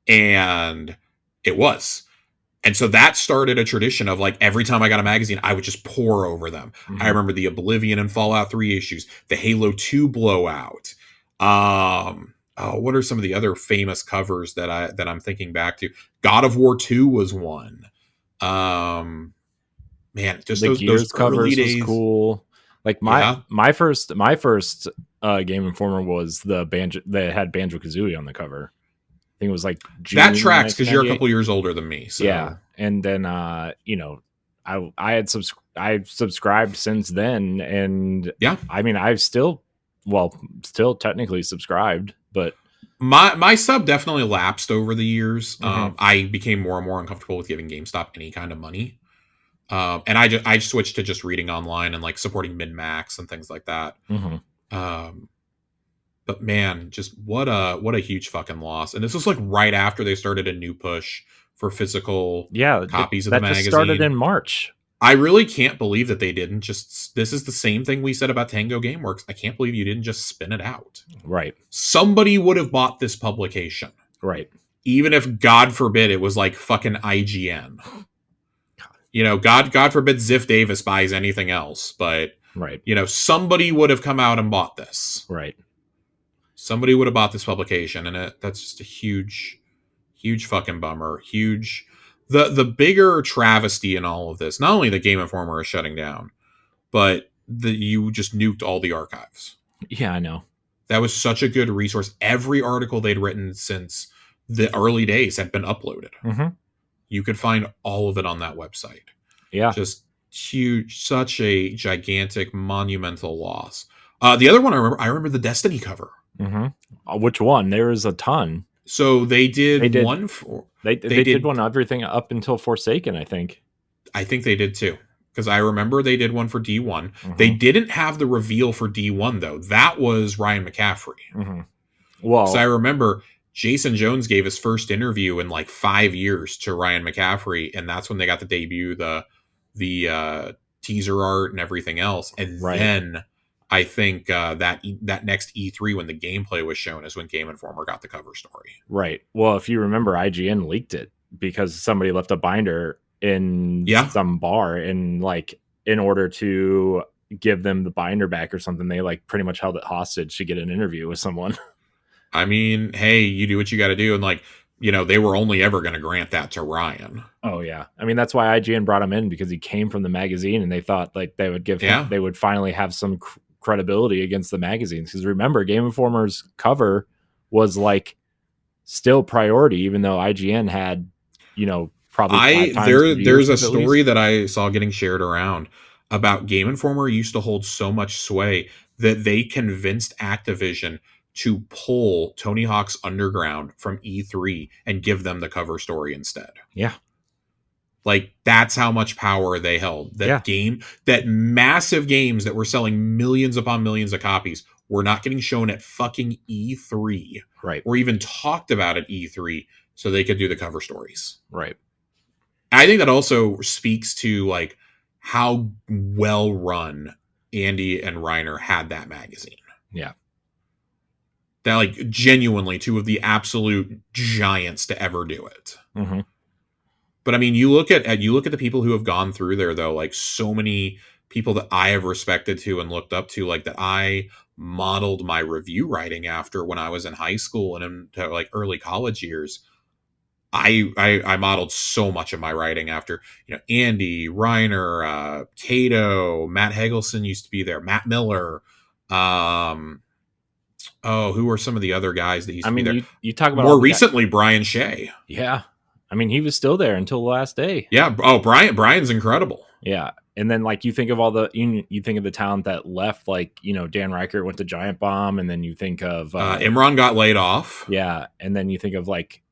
And it was. And so that started a tradition of like every time I got a magazine, I would just pour over them. Mm-hmm. I remember the Oblivion and Fallout 3 issues, the Halo 2 blowout. What are some of the other famous covers that I'm thinking back to? God of War 2 was one. Man, just the those covers days. Was cool. Like Yeah, my first Game Informer was the Banjo that had Banjo Kazooie on the cover. I think it was like that June tracks because you're a 1998. couple years older than me. Yeah, So and then I've subscribed since then, and yeah, I mean I've still technically subscribed, but my sub definitely lapsed over the years. mhm, I became more and more uncomfortable with giving GameStop any kind of money. And I switched to just reading online and like supporting MinMax and things like that. mhm. Um, but man, just what a huge fucking loss. And this was like right after they started a new push for physical Yeah, copies of the that just started magazine. in March. I really can't believe that they didn't just. This is the same thing we said about Tango Gameworks. I can't believe you didn't just spin it out. Right, Somebody would have bought this publication, right, even if God forbid it was like fucking IGN. You know, God forbid Ziff Davis buys anything else, but right, you know, somebody would have come out and bought this. right. Somebody would have bought this publication, and that's just a huge fucking bummer. Huge. The bigger travesty in all of this, not only the Game Informer is shutting down, but you just nuked all the archives. Yeah, I know. That was such a good resource. Every article they'd written since the early days had been uploaded. Hmm. You could find all of it on that website. Yeah. Just huge, such a gigantic, monumental loss. The other one I remember the Destiny cover. Hmm. Which one? There was a ton. So they They did did. one for They did one everything up until Forsaken, I think. I think they did too. Because I remember they did one for D1. They Hmm. didn't have the reveal for D1 though. That was Ryan McCaffrey. Hmm. Because I Well, remember Jason Jones gave his first interview in like 5 years to Ryan McCaffrey, and that's when they got to debut the teaser art and everything else. And right, then I think that next E3 when the gameplay was shown is when Game Informer got the cover story. right. Well, if you remember, IGN leaked it because somebody left a binder in Yeah, some bar, and like in order to give them the binder back or something, they like pretty much held it hostage to get an interview with someone. I mean, hey, you do what you got to do, and like they were only ever going to grant that to Ryan. Oh yeah, I mean that's why IGN brought him in, because he came from the magazine, and they thought like they would give him, Yeah, they would finally have some credibility against the magazines. Because remember, Game Informer's cover was like still priority, even though IGN had, probably five I times the there's a viewership at least. story that I saw getting shared around about Game Informer used to hold so much sway that they convinced Activision to pull Tony Hawk's Underground from E3 and give them the cover story instead. Yeah, Like that's how much power they held. yeah, That massive games that were selling millions upon millions of copies were not getting shown at fucking E3 right, or even talked about at E3 so they could do the cover stories. right. I think that also speaks to like how well run Andy and Reiner had that magazine. Yeah, That like genuinely two of the absolute giants to ever do it. hmm, But I mean, you look at the people who have gone through there though, like so many people that I have respected to and looked up to, like that I modeled my review writing after when I was in high school and into like early college years. I modeled so much of my writing after Andy Reiner, Cato, Matt Hagelson used to be there, Matt Miller, who are some of the other guys that used I to be mean, there? you talk about all More the guys. recently, Brian Shea. Yeah, I mean he was still there until the last day. Yeah. Oh, Brian's incredible. Yeah. And then like you think of all the you think of the talent that left, like, Dan Reichert went to Giant Bomb, and then you think of Imran got laid off. yeah, and then you think of like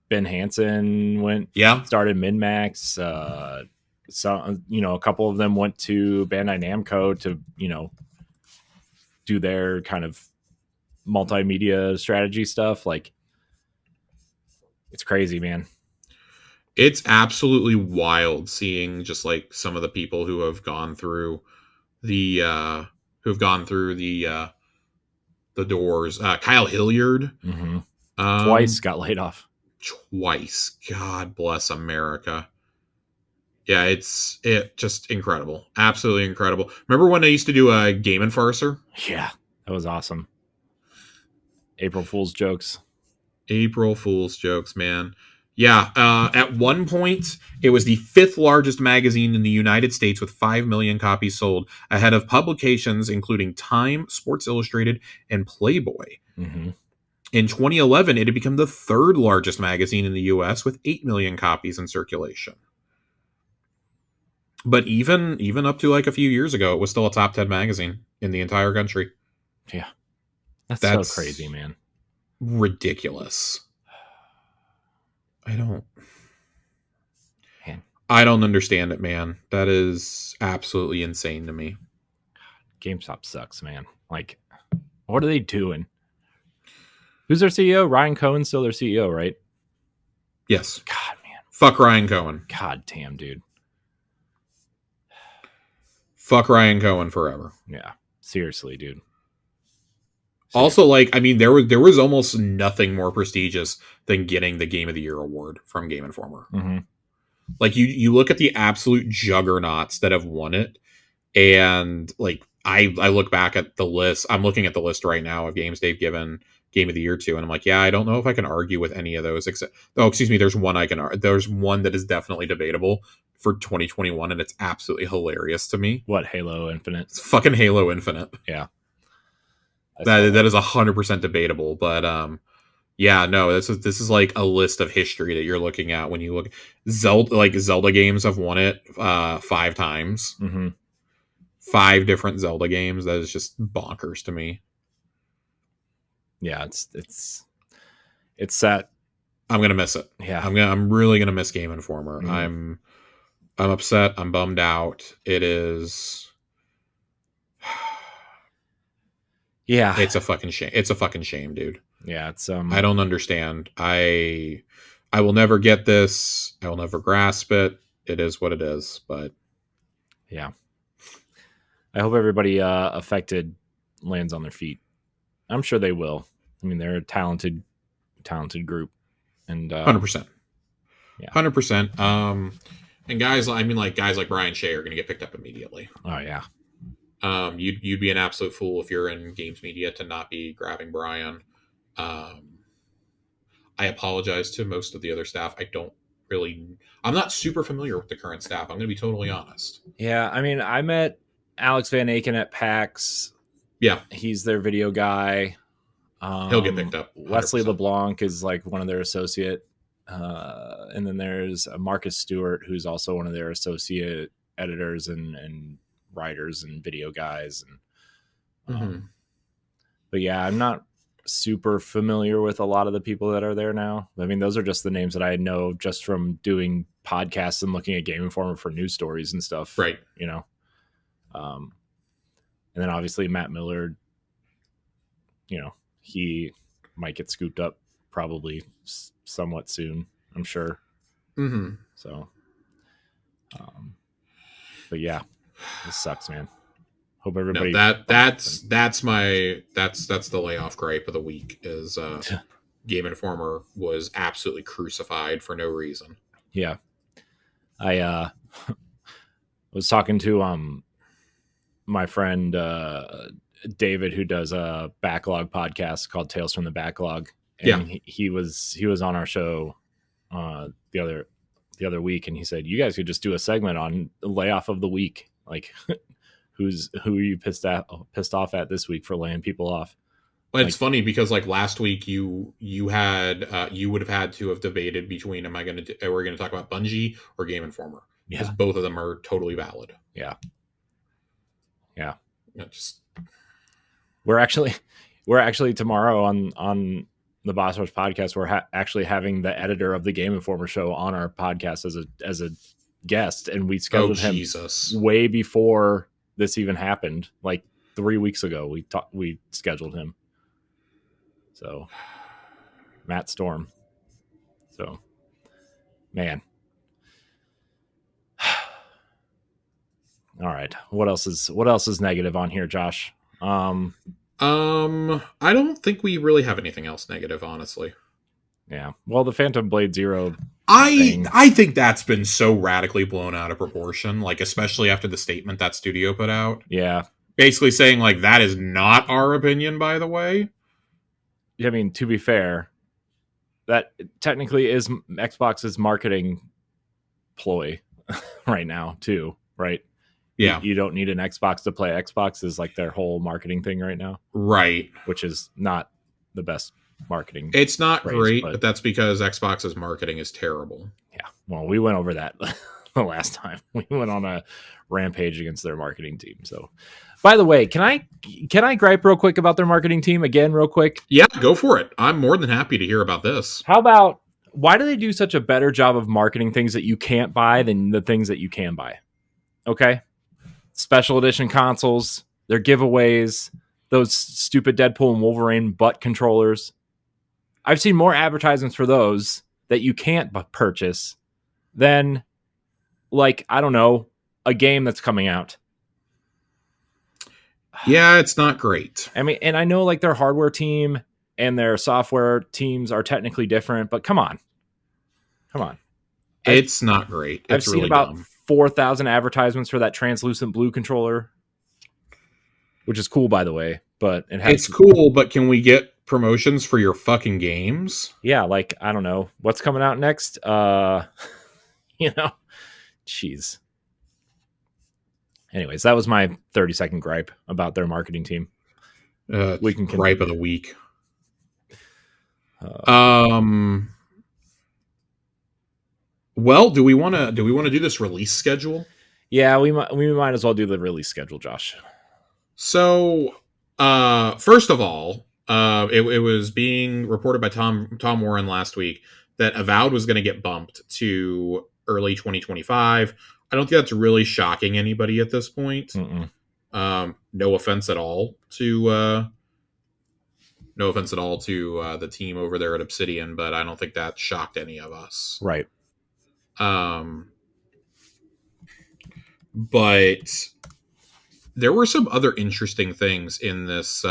Ben Hansen Yeah. started MinMax. So a couple of them went to Bandai Namco to do their kind of multimedia strategy stuff. Like it's crazy, man. It's absolutely wild seeing just like some of the people who have gone through the doors. Kyle Hilliard, Mm-hmm. um, Twice got laid off. twice. God bless America. Yeah, it just incredible, absolutely incredible. Remember when I used to do a Game and Farcer? Yeah, that was awesome. April Fool's jokes. April Fool's jokes, man. Yeah, at one point, it was the fifth largest magazine in the United States with 5 million copies sold, ahead of publications including Time, Sports Illustrated, and Playboy. Mm-hmm. In 2011, it had become the third largest magazine in the US with 8 million copies in circulation. But even up to like a few years ago, it was still a top 10 magazine in the entire country. Yeah. That's so That's crazy, man. Ridiculous. Man. I don't understand it, man. That is absolutely insane to me. GameStop sucks, man. Like, what are they doing? Who's their CEO? Ryan Cohen's still their CEO, right? Yes. God, man. Fuck Ryan Cohen. God damn, dude. Fuck Ryan Cohen forever. Yeah. Seriously, dude. Also, like, I mean, there was almost nothing more prestigious than getting the Game of the Year award from Game Informer. Mm-hmm. Like, you look at the absolute juggernauts that have won it, and like I look back at the list. I'm looking at the list right now of games they've given Game of the Year to, and I'm like, yeah, I don't know if I can argue with any of those. Except, oh, excuse me, there's one I can. There's one that is definitely debatable for 2021, and it's absolutely hilarious to me. What, Halo Infinite? It's fucking Halo Infinite. Yeah. That is 100% debatable, but yeah, no, this is like a list of history that you're looking at when you look. Zelda games have won it 5 times. Mm-hmm. 5 different Zelda games. That is just bonkers to me. Yeah, it's sad. I'm gonna miss it. Yeah, I'm really gonna miss Game Informer. Mm-hmm. I'm upset. I'm bummed out. It is. Yeah, It's a fucking shame. It's a fucking shame, dude. Yeah, it's I don't understand. I will never get this. I will never grasp it. It is what it is. But yeah, I hope everybody affected lands on their feet. I'm sure they will. I mean, they're a talented group, and 100%. Yeah, 100%. And guys, I mean, like guys like Brian Shea are going to get picked up immediately. Oh yeah. You'd be an absolute fool if you're in games media to not be grabbing Brian. I apologize to most of the other staff. I'm not super familiar with the current staff. I'm going to be totally honest. Yeah, I mean, I met Alex Van Aken at PAX. Yeah, he's their video guy. He'll get picked up. 100%. Wesley LeBlanc is like one of their associate, and then there's Marcus Stewart, who's also one of their associate editors and writers and video guys. And but yeah, I'm not super familiar with a lot of the people that are there now. I mean, those are just the names that I know just from doing podcasts and looking at Game Informer for news stories and stuff, right? You know, and then obviously Matt Millard, you know, he might get scooped up probably somewhat soon, I'm sure. Mm-hmm. So, but yeah, this sucks, man. Hope everybody. No, that's the layoff gripe of the week is Game Informer was absolutely crucified for no reason. Yeah, I was talking to my friend David, who does a backlog podcast called Tales from the Backlog, and he was on our show the other week, and he said, you guys could just do a segment on the layoff of the week, like who are you pissed off at this week for laying people off. Well, it's funny because like last week you had you would have had to have debated between we're going to talk about Bungie or Game Informer, because both of them are totally valid. Yeah just we're actually tomorrow on the Boss Rush podcast, we're actually having the editor of the Game Informer show on our podcast as a guest, and we scheduled him way before this even happened. Like 3 weeks ago, we scheduled him. So Matt Storm. So man. All right. What else is negative on here, Josh? I don't think we really have anything else negative, honestly. Yeah. Well, the Phantom Blade Zero. I think that's been so radically blown out of proportion, like especially after the statement that studio put out. Yeah. Basically saying like that is not our opinion, by the way. I mean, to be fair, that technically is Xbox's marketing ploy right now too, right? Yeah. You don't need an Xbox to play Xbox is like their whole marketing thing right now, Right. which is not the best marketing. It's not phrase, great, but that's because Xbox's marketing is terrible. Yeah. Well, we went over that the last time. We went on a rampage against their marketing team. So, by the way, can I gripe real quick about their marketing team again, real quick? Yeah, go for it. I'm more than happy to hear about this. How about why do they do such a better job of marketing things that you can't buy than the things that you can buy? Okay. Special edition consoles, their giveaways, those stupid Deadpool and Wolverine butt controllers. I've seen more advertisements for those that you can't purchase than, like, I don't know, a game that's coming out. Yeah, it's not great. I mean, and I know like their hardware team and their software teams are technically different, but come on. It's not great. It's I've seen really about dumb. 4,000 advertisements for that translucent blue controller, which is cool, by the way. But it's cool, but can we get promotions for your fucking games? Yeah, like, I don't know what's coming out next. Jeez. Anyways, that was my 30-second gripe about their marketing team. We can gripe of the week. Well, do we want to do this release schedule? Yeah, we might as well do the release schedule, Josh. So, first of all, it was being reported by Tom Warren last week that Avowed was going to get bumped to early 2025. I don't think that's really shocking anybody at this point. No offense at all to the team over there at Obsidian, but I don't think that shocked any of us. Right. But there were some other interesting things in this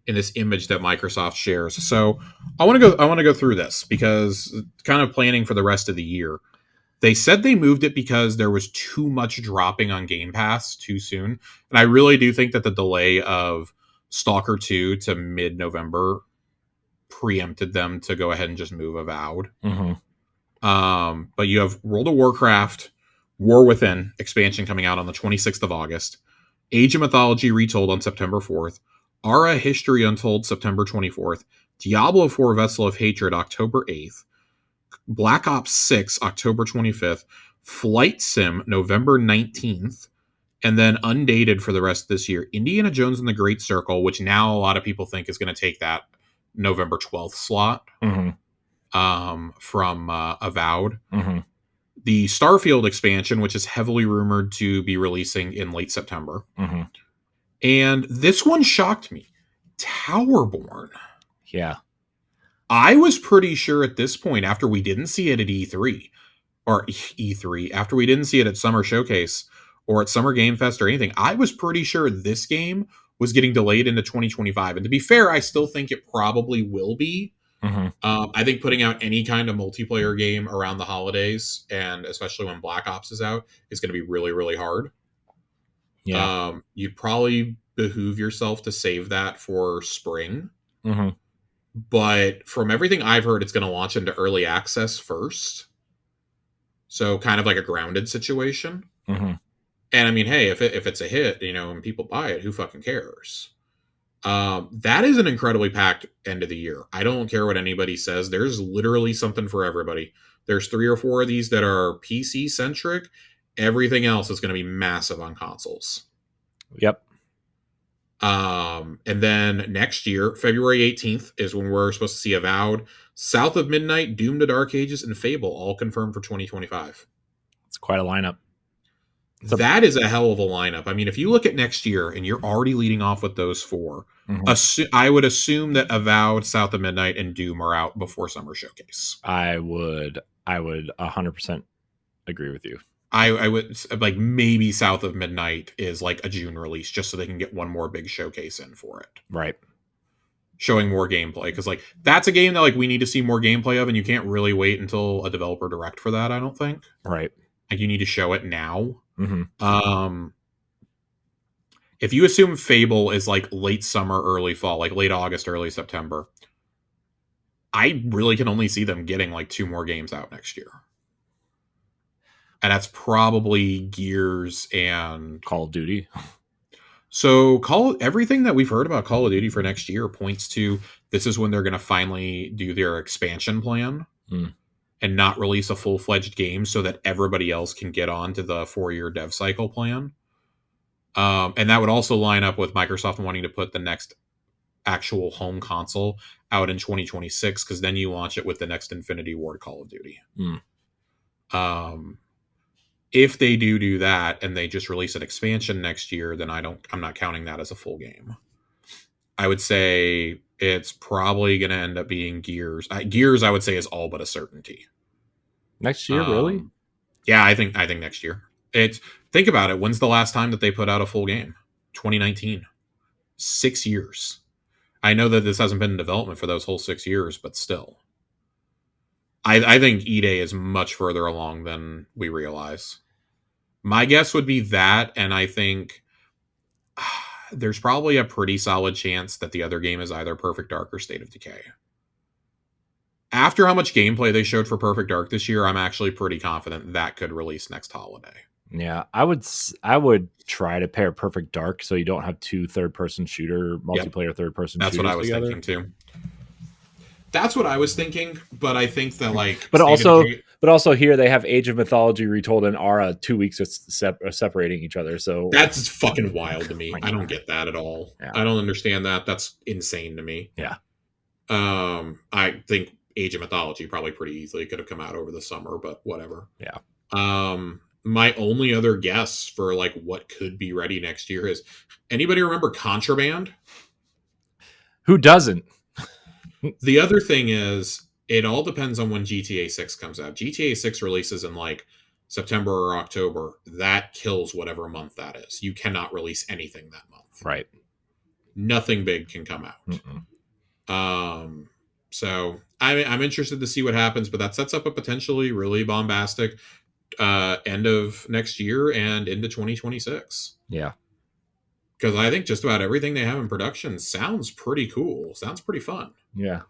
image that Microsoft shares. So I want to go through this because kind of planning for the rest of the year. They said they moved it because there was too much dropping on Game Pass too soon. And I really do think that the delay of Stalker 2 to mid-November preempted them to go ahead and just move Avowed. But you have World of Warcraft War Within expansion coming out on the 26th of August. Age of Mythology Retold on September 4th. Ara History Untold September 24th. Diablo 4 Vessel of Hatred October 8th. Black Ops 6 October 25th. Flight Sim November 19th. And then undated for the rest of this year, Indiana Jones and the Great Circle, which now a lot of people think is going to take that November 12th slot from Avowed. The Starfield expansion, which is heavily rumored to be releasing in late September. And this one shocked me. Towerborn. Yeah. I was pretty sure at this point, after we didn't see it at E3, after we didn't see it at Summer Showcase or at Summer Game Fest or anything, I was pretty sure this game was getting delayed into 2025. And to be fair, I still think it probably will be. I think putting out any kind of multiplayer game around the holidays, and especially when Black Ops is out, is going to be really, really hard. Yeah. You'd probably behoove yourself to save that for spring. But from everything I've heard, it's going to launch into early access first. So kind of like a Grounded situation. And I mean, hey, if it's a hit, and people buy it, who fucking cares? That is an incredibly packed end of the year. I don't care what anybody says. There's literally something for everybody. There's 3 or 4 of these that are PC centric. Everything else is going to be massive on consoles. Yep. And then next year, February 18th is when we're supposed to see Avowed, South of Midnight, Doom to Dark Ages, and Fable all confirmed for 2025. It's quite a lineup. That is a hell of a lineup. I mean, if you look at next year and you're already leading off with those 4, I would assume that Avowed, South of Midnight, and Doom are out before Summer Showcase. I would 100% agree with you. I would, like, maybe South of Midnight is like a June release just so they can get one more big showcase in for it. Right. Showing more gameplay. Because, like, that's a game that, like, we need to see more gameplay of, and you can't really wait until a developer direct for that, I don't think. Right. Like, you need to show it now. If you assume Fable is like late summer, early fall, like late August, early September, I really can only see them getting like 2 more games out next year. And that's probably Gears and Call of Duty. So everything that we've heard about Call of Duty for next year points to this is when they're going to finally do their expansion plan and not release a full-fledged game so that everybody else can get on to the 4-year dev cycle plan. And that would also line up with Microsoft wanting to put the next actual home console out in 2026 because then you launch it with the next Infinity Ward Call of Duty. If they do that and they just release an expansion next year, then I'm not counting that as a full game. I would say it's probably going to end up being Gears. Gears, I would say, is all but a certainty. Next year, really? Yeah, I think next year. Think about it. When's the last time that they put out a full game? 2019. 6 years. I know that this hasn't been in development for those whole 6 years, but still. I think E-Day is much further along than we realize. My guess would be that, and I think there's probably a pretty solid chance that the other game is either Perfect Dark or State of Decay. After how much gameplay they showed for Perfect Dark this year, I'm actually pretty confident that could release next holiday. Yeah, I would try to pair Perfect Dark so you don't have 2 third-person shooter, multiplayer third-person shooters. That's what I was together. thinking too. That's what I was thinking, but I think that but also here they have Age of Mythology retold and Ara 2 weeks of separating each other. So that's fucking wild to me. I don't get that at all. Yeah. I don't understand that. That's insane to me. Yeah. I think Age of Mythology probably pretty easily could have come out over the summer, but whatever. Yeah. My only other guess for like what could be ready next year is anybody remember Contraband? Who doesn't? The other thing is it all depends on when GTA 6 comes out. GTA 6 releases in like September or October. That kills whatever month that is. You cannot release anything that month. Right. Nothing big can come out. So I'm interested to see what happens, but that sets up a potentially really bombastic end of next year and into 2026. Yeah. Because I think just about everything they have in production sounds pretty cool. Sounds pretty fun. Yeah.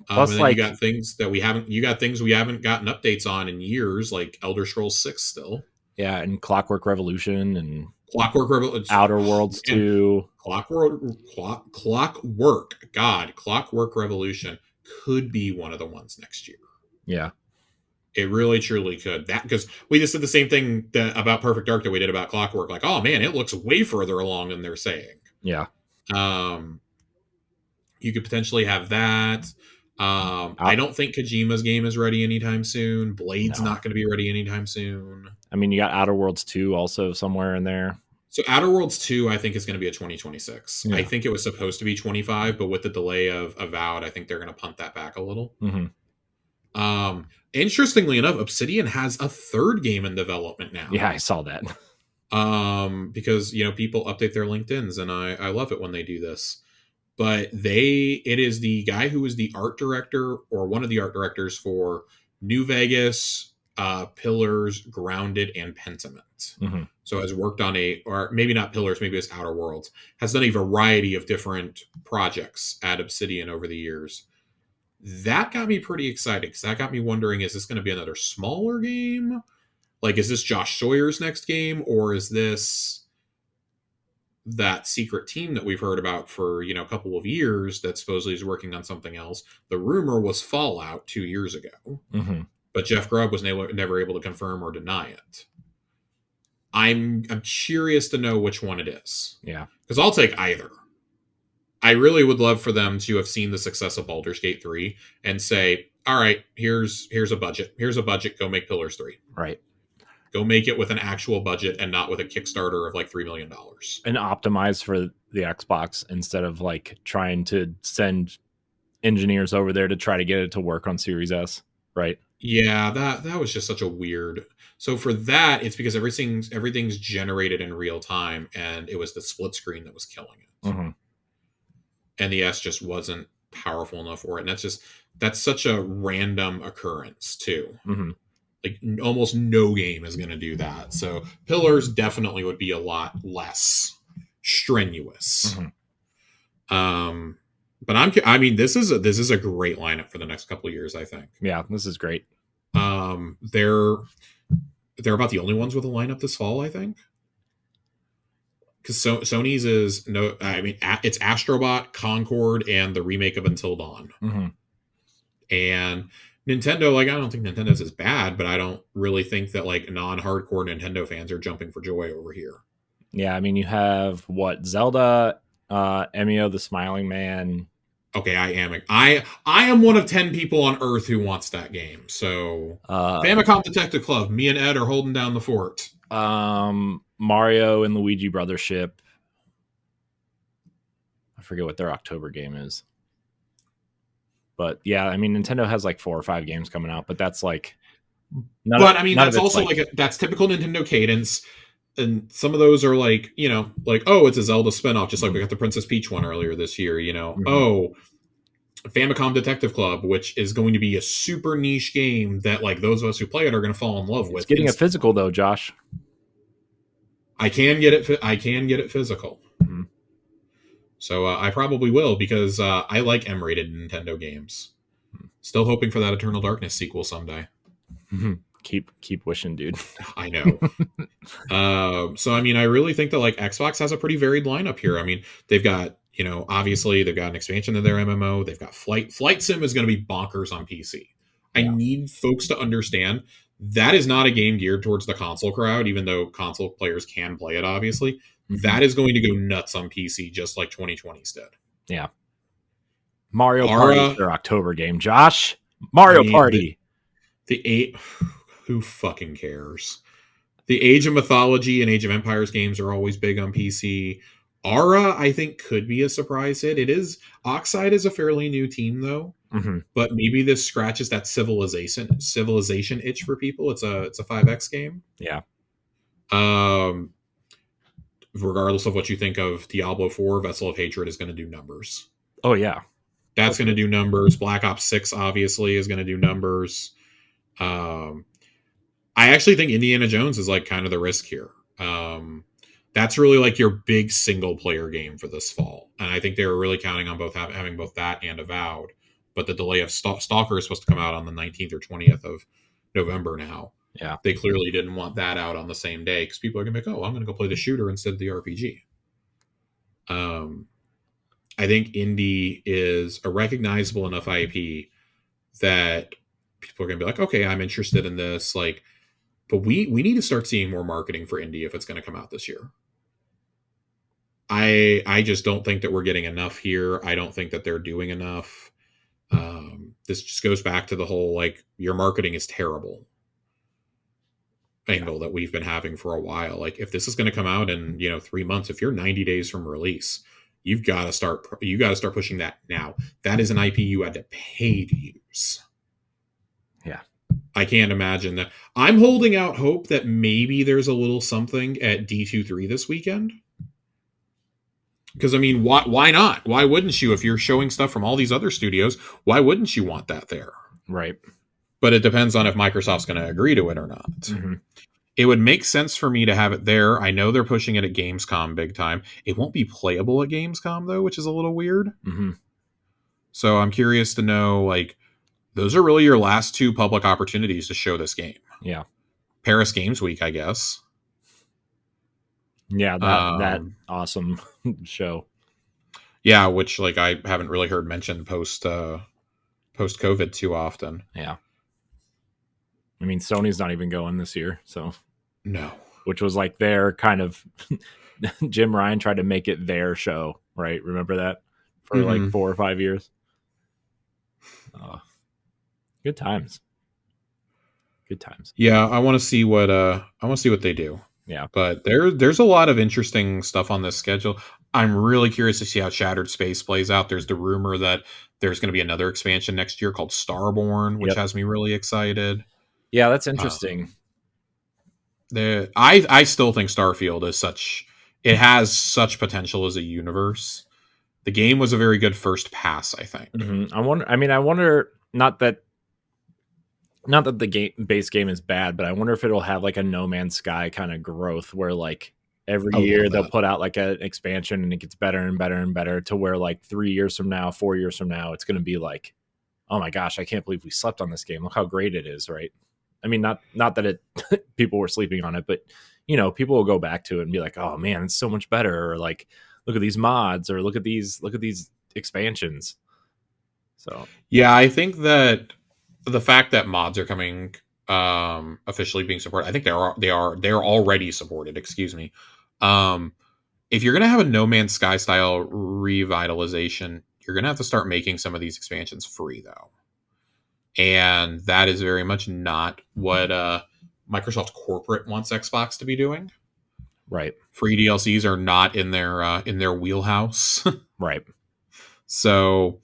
Plus, and then you got things that we haven't. You got things we haven't gotten updates on in years, like Elder Scrolls 6 still. Yeah, and Clockwork Revolution and Outer Worlds 2. Clockwork Revolution could be one of the ones next year. Yeah. It really, truly could. That because we just did the same thing about Perfect Dark that we did about Clockwork. Like, oh man, it looks way further along than they're saying. Yeah. You could potentially have that. I don't think Kojima's game is ready anytime soon. Blade's not going to be ready anytime soon. I mean, you got Outer Worlds 2 also somewhere in there. So Outer Worlds 2, I think, is going to be a 2026. Yeah. I think it was supposed to be 25, but with the delay of Avowed, I think they're going to punt that back a little. Interestingly enough, Obsidian has a third game in development now. Yeah, I saw that. Because people update their LinkedIns, and I love it when they do this. But it is the guy who was the art director or one of the art directors for New Vegas, Pillars, Grounded, and Pentiment. So has worked on or maybe not Pillars, maybe it's Outer Worlds, has done a variety of different projects at Obsidian over the years. That got me pretty excited because that got me wondering, is this going to be another smaller game? Like, is this Josh Sawyer's next game, or is this that secret team that we've heard about for a couple of years that supposedly is working on something else? The rumor was Fallout 2 years ago, but Jeff Grubb was never able to confirm or deny it. I'm curious to know which one it is. Yeah, because I'll take either. I really would love for them to have seen the success of Baldur's Gate 3 and say, all right, here's a budget. Here's a budget. Go make Pillars 3. Right. Go make it with an actual budget and not with a Kickstarter of like $3 million. And optimize for the Xbox instead of like trying to send engineers over there to try to get it to work on Series S. Right. Yeah, that was just such a weird. So for that, it's because everything's generated in real time, and it was the split screen that was killing it. And the S just wasn't powerful enough for it. And that's such a random occurrence too. Like almost no game is going to do that. So Pillars definitely would be a lot less strenuous. But I mean, this is a great lineup for the next couple of years. I think. Yeah, this is great. They're about the only ones with a lineup this fall. I think. Because Sony's is no, I mean it's Astrobot, Concord, and the remake of Until Dawn. Mm-hmm. And Nintendo, like I don't think Nintendo's is bad, but I don't really think that like non-hardcore Nintendo fans are jumping for joy over here. Yeah, I mean you have what Zelda, Emio the Smiling Man. Okay, I am one of 10 people on Earth who wants that game. So Famicom Detective Club, me and Ed are holding down the fort. Mario and Luigi Brothership. I forget what their October game is. But yeah, I mean Nintendo has like 4 or 5 games coming out, but that's like I mean that's also like that's typical Nintendo cadence. And some of those are like, like, oh, it's a Zelda spinoff, just like we got the Princess Peach one earlier this year, Oh, Famicom Detective Club, which is going to be a super niche game that like those of us who play it are going to fall in love with. It's getting a physical though, Josh. I can get it physical. Mm-hmm. So I probably will because I like M-rated Nintendo games. Still hoping for that Eternal Darkness sequel someday. Mm-hmm. Keep wishing, dude. I know. So I mean, I really think that like Xbox has a pretty varied lineup here. I mean, they've got obviously they've got an expansion to their MMO. They've got Flight Sim is going to be bonkers on PC. I need folks to understand that is not a game geared towards the console crowd, even though console players can play it. Obviously, that is going to go nuts on PC, just like 2020's did. Yeah. Mario Party is their October game, Josh. Mario Party. Who fucking cares? The Age of Mythology and Age of Empires games are always big on PC. Aura, I think, could be a surprise hit. It is. Oxide is a fairly new team, though. Mm-hmm. But maybe this scratches that civilization itch for people. It's a 5X game. Yeah. Regardless of what you think of Diablo 4, Vessel of Hatred is going to do numbers. Oh, yeah. That's going to do numbers. Black Ops 6, obviously, is going to do numbers. I actually think Indiana Jones is like kind of the risk here. That's really like your big single player game for this fall. And I think they were really counting on having both that and Avowed. But the delay of Stalker is supposed to come out on the 19th or 20th of November now. Yeah. They clearly didn't want that out on the same day because people are going to be like, oh, I'm going to go play the shooter instead of the RPG. I think indie is a recognizable enough IP that people are going to be like, okay, I'm interested in this. Like, but we need to start seeing more marketing for indie if it's going to come out this year. I just don't think that we're getting enough here. I don't think that they're doing enough. This just goes back to the whole like your marketing is terrible angle that we've been having for a while. Like if this is going to come out in 3 months, if you're 90 days from release, you got to start pushing that now. That is an IP you had to pay to use. Yeah. I can't imagine that. I'm holding out hope that maybe there's a little something at D23 this weekend. Because, I mean, why not? Why wouldn't you? If you're showing stuff from all these other studios, why wouldn't you want that there? Right. But it depends on if Microsoft's going to agree to it or not. Mm-hmm. It would make sense for me to have it there. I know they're pushing it at Gamescom big time. It won't be playable at Gamescom, though, which is a little weird. Mm-hmm. So I'm curious to know, like, those are really your last 2 public opportunities to show this game. Yeah. Paris Games Week, I guess. Yeah, that awesome show. Yeah, which like I haven't really heard mentioned post COVID too often. Yeah. I mean, Sony's not even going this year, so no. Which was like their kind of Jim Ryan tried to make it their show, right? Remember that for like 4 or 5 years. Good times. Good times. Yeah, I want to see what they do. Yeah. But there's a lot of interesting stuff on this schedule. I'm really curious to see how Shattered Space plays out. There's the rumor that there's going to be another expansion next year called Starborn, which has me really excited. Yeah, that's interesting. I still think Starfield it has such potential as a universe. The game was a very good first pass, I think. Mm-hmm. I wonder not that the base game is bad, but I wonder if it'll have like a No Man's Sky kind of growth where like every I would love year they'll that. put out like an expansion and it gets better and better and better to where like 3 years from now, 4 years from now, it's going to be like, oh my gosh, I can't believe we slept on this game. Look how great it is, right? I mean, not that it people were sleeping on it, but people will go back to it and be like, oh man, it's so much better, or like, look at these mods, or look at these expansions. So Yeah, I think that the fact that mods are coming officially being supported, I think they're already supported, excuse me. Um if you're going to have a No Man's Sky style revitalization, you're going to have to start making some of these expansions free though. And that is very much not what Microsoft corporate wants Xbox to be doing. right, Free DLCs are not in their wheelhouse. right. So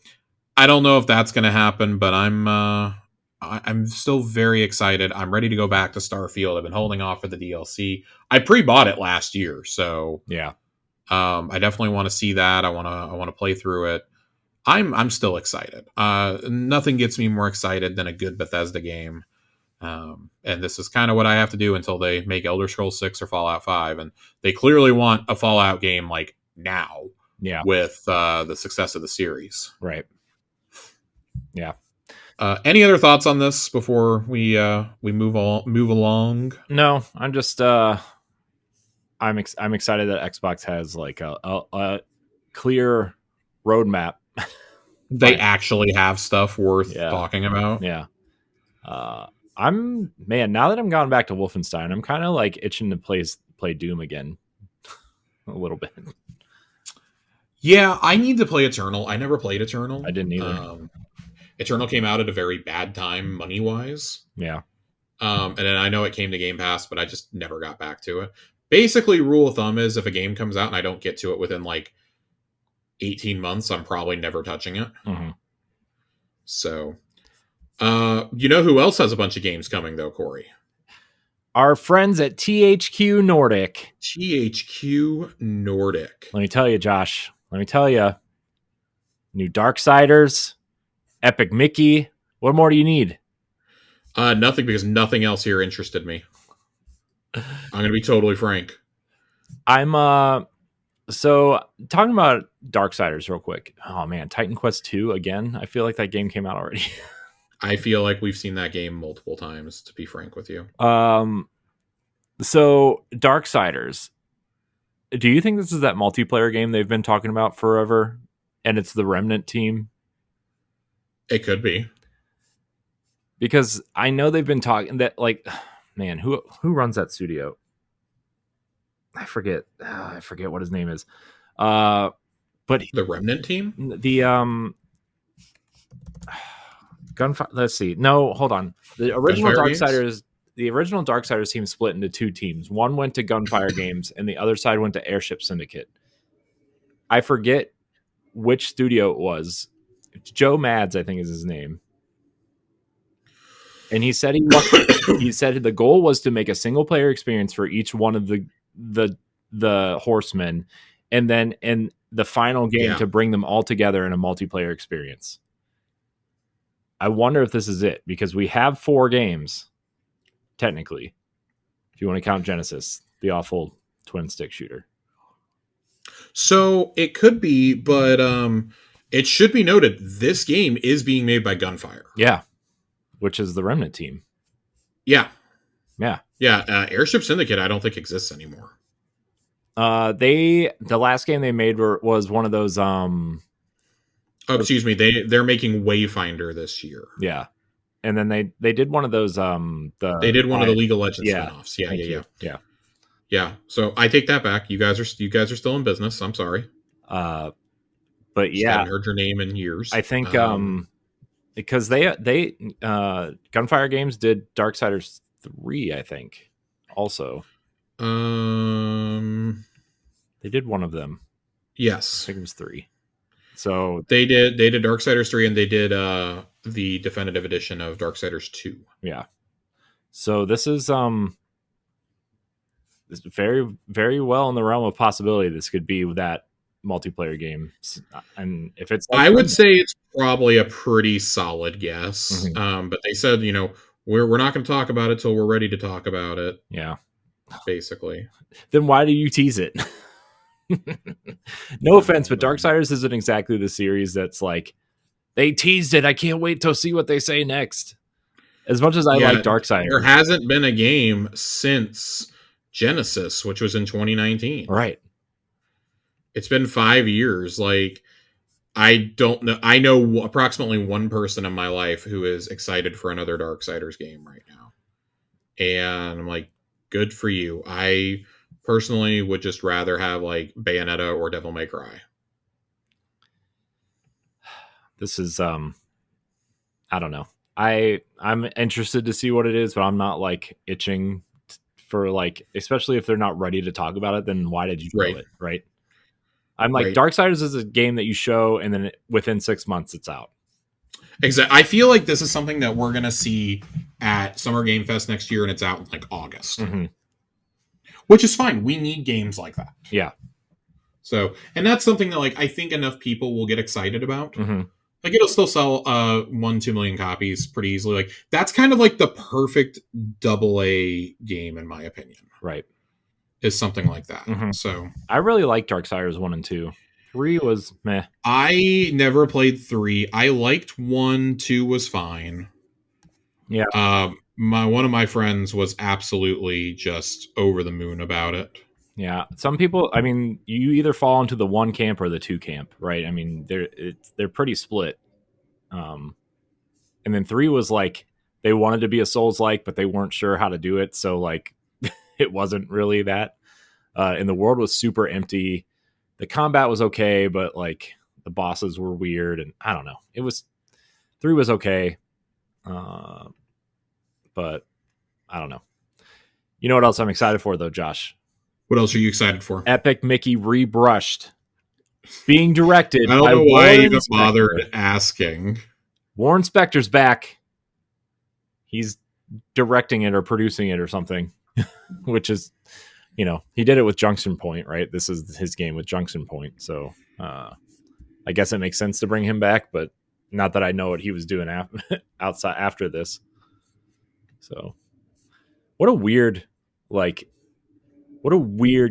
I don't know if that's going to happen, but I'm still very excited. I'm ready to go back to Starfield. I've been holding off for the DLC. I pre-bought it last year, so Yeah, I definitely want to see that. I want to play through it. I'm still excited. Nothing gets me more excited than a good Bethesda game. And this is kind of what I have to do until they make Elder Scrolls 6 or Fallout 5, and they clearly want a Fallout game like now yeah, with the success of the series. right, yeah. Any other thoughts on this before we move along? No, I'm just I'm excited that Xbox has like a clear roadmap. They Fine. actually have stuff worth Yeah, talking about. yeah. Uh, I'm man. Now that I'm gone back to Wolfenstein, I'm kind of like itching to play Doom again a little bit. Yeah, I need to play Eternal. I never played Eternal. I didn't either. Eternal came out at a very bad time money wise. Yeah, And then I know it came to Game Pass, but I just never got back to it. Basically, rule of thumb is if a game comes out and I don't get to it within like 18 months, I'm probably never touching it. mm-hmm. So, you know who else has a bunch of games coming though, Corey? Our friends at THQ Nordic. THQ Nordic. Let me tell you, Josh. Let me tell you. New Darksiders, Epic Mickey. What more do you need? Nothing, because nothing else here interested me. I'm gonna be totally frank. I'm so talking about Darksiders real quick. Oh man, Titan Quest 2 again. I feel like that game came out already. I feel like we've seen that game multiple times, to be frank with you. So Darksiders. Do you think this is that multiplayer game they've been talking about forever? And it's the Remnant team? It could be. Because I know they've been talking that, like, man, who runs that studio? I forget what his name is. But The Remnant team? the Gunfire. Let's see. No, hold on. The original Darksiders team split into two teams. One went to Gunfire Games, and the other side went to Airship Syndicate. I forget which studio it was. Joe Mads, I think, is his name. And he said he said the goal was to make a single player experience for each one of the horsemen, and then in the final game to bring them all together in a multiplayer experience. I wonder if this is it, because we have 4 games, technically, if you want to count Genesis, the awful twin stick shooter. So it could be, but it should be noted this game is being made by Gunfire. Yeah, which is the Remnant team. Yeah. Yeah. Airship Syndicate, I don't think exists anymore. The last game they made was one of those. Oh, excuse me. They're making Wayfinder this year. Yeah, and then they did one of those. They did one of the League of Legends spinoffs. Yeah. So I take that back. You guys are still in business. I'm sorry. But Just haven't heard your name in years. I think because they Gunfire Games did Darksiders 3, I think, also. They did one of them. Yes, I think it was 3. So they did Darksiders 3, and they did the definitive edition of Darksiders 2. Yeah. So this is very, very well in the realm of possibility. This could be that multiplayer game, and if it's I would say it's probably a pretty solid guess. Mm-hmm. But they said, we're not going to talk about it till we're ready to talk about it. Yeah. basically. Then why do you tease it? No offense, but Darksiders isn't exactly the series that's like, they teased it. I can't wait to see what they say next. As much as I like Darksiders, there hasn't been a game since Genesis, which was in 2019. Right. It's been 5 years. Like, I don't know. I know approximately one person in my life who is excited for another Darksiders game right now. And I'm like, good for you. I personally would just rather have like Bayonetta or Devil May Cry. This is I don't know. I'm interested to see what it is, but I'm not like itching for like, especially if they're not ready to talk about it, then why did you show it, right? I'm like, Darksiders is a game that you show and then within 6 months it's out. Exactly. I feel like this is something that we're going to see at Summer Game Fest next year, and it's out in like August. Mm-hmm. Which is fine. We need games like that. Yeah. So, and that's something that like I think enough people will get excited about. Mm-hmm. Like, it'll still sell 1-2 million copies pretty easily. Like, that's kind of like the perfect AA game, in my opinion. Right. Is something like that. Mm-hmm. So I really like Darksiders 1 and 2. 3 was meh. I never played 3. I liked 1. 2 was fine. Yeah. One of my friends was absolutely just over the moon about it. Yeah, some people. I mean, you either fall into the 1 camp or the 2 camp, right? I mean, they're pretty split. And then 3 was like they wanted to be a Souls-like, but they weren't sure how to do it, so like it wasn't really that. And the world was super empty. The combat was okay, but like the bosses were weird, and I don't know. 3 was okay, but I don't know. You know what else I'm excited for though, Josh? What else are you excited for? Epic Mickey Rebrushed. Being directed. I don't know why I even bothered asking. Warren Spector's back. He's directing it or producing it or something, which is, you know, he did it with Junction Point, right? This is his game with Junction Point. So I guess it makes sense to bring him back, but not that I know what he was doing outside after this. So what a weird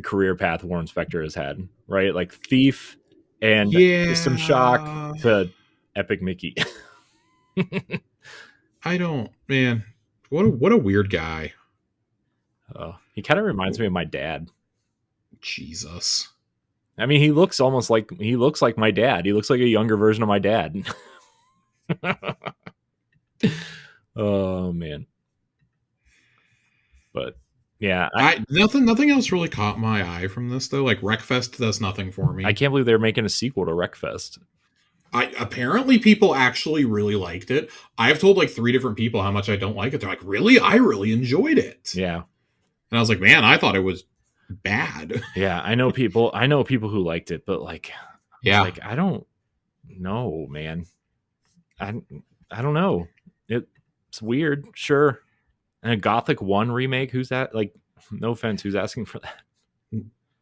career path Warren Spector has had, right? Like Thief and System Shock to Epic Mickey. I don't, man. What a weird guy. He kind of reminds me of my dad. Jesus. I mean, he looks like my dad. He looks like a younger version of my dad. Oh man. But yeah, nothing else really caught my eye from this though. Like Wreckfest does nothing for me. I can't believe they're making a sequel to Wreckfest. Apparently people actually really liked it. I've told like 3 different people how much I don't like it. They're like, really? I really enjoyed it. Yeah. And I was like, man, I thought it was bad. Yeah, I know people who liked it, but like, like I don't know, man. I don't know. It's weird, sure. And a Gothic 1 remake, who's that? Like, no offense, who's asking for that?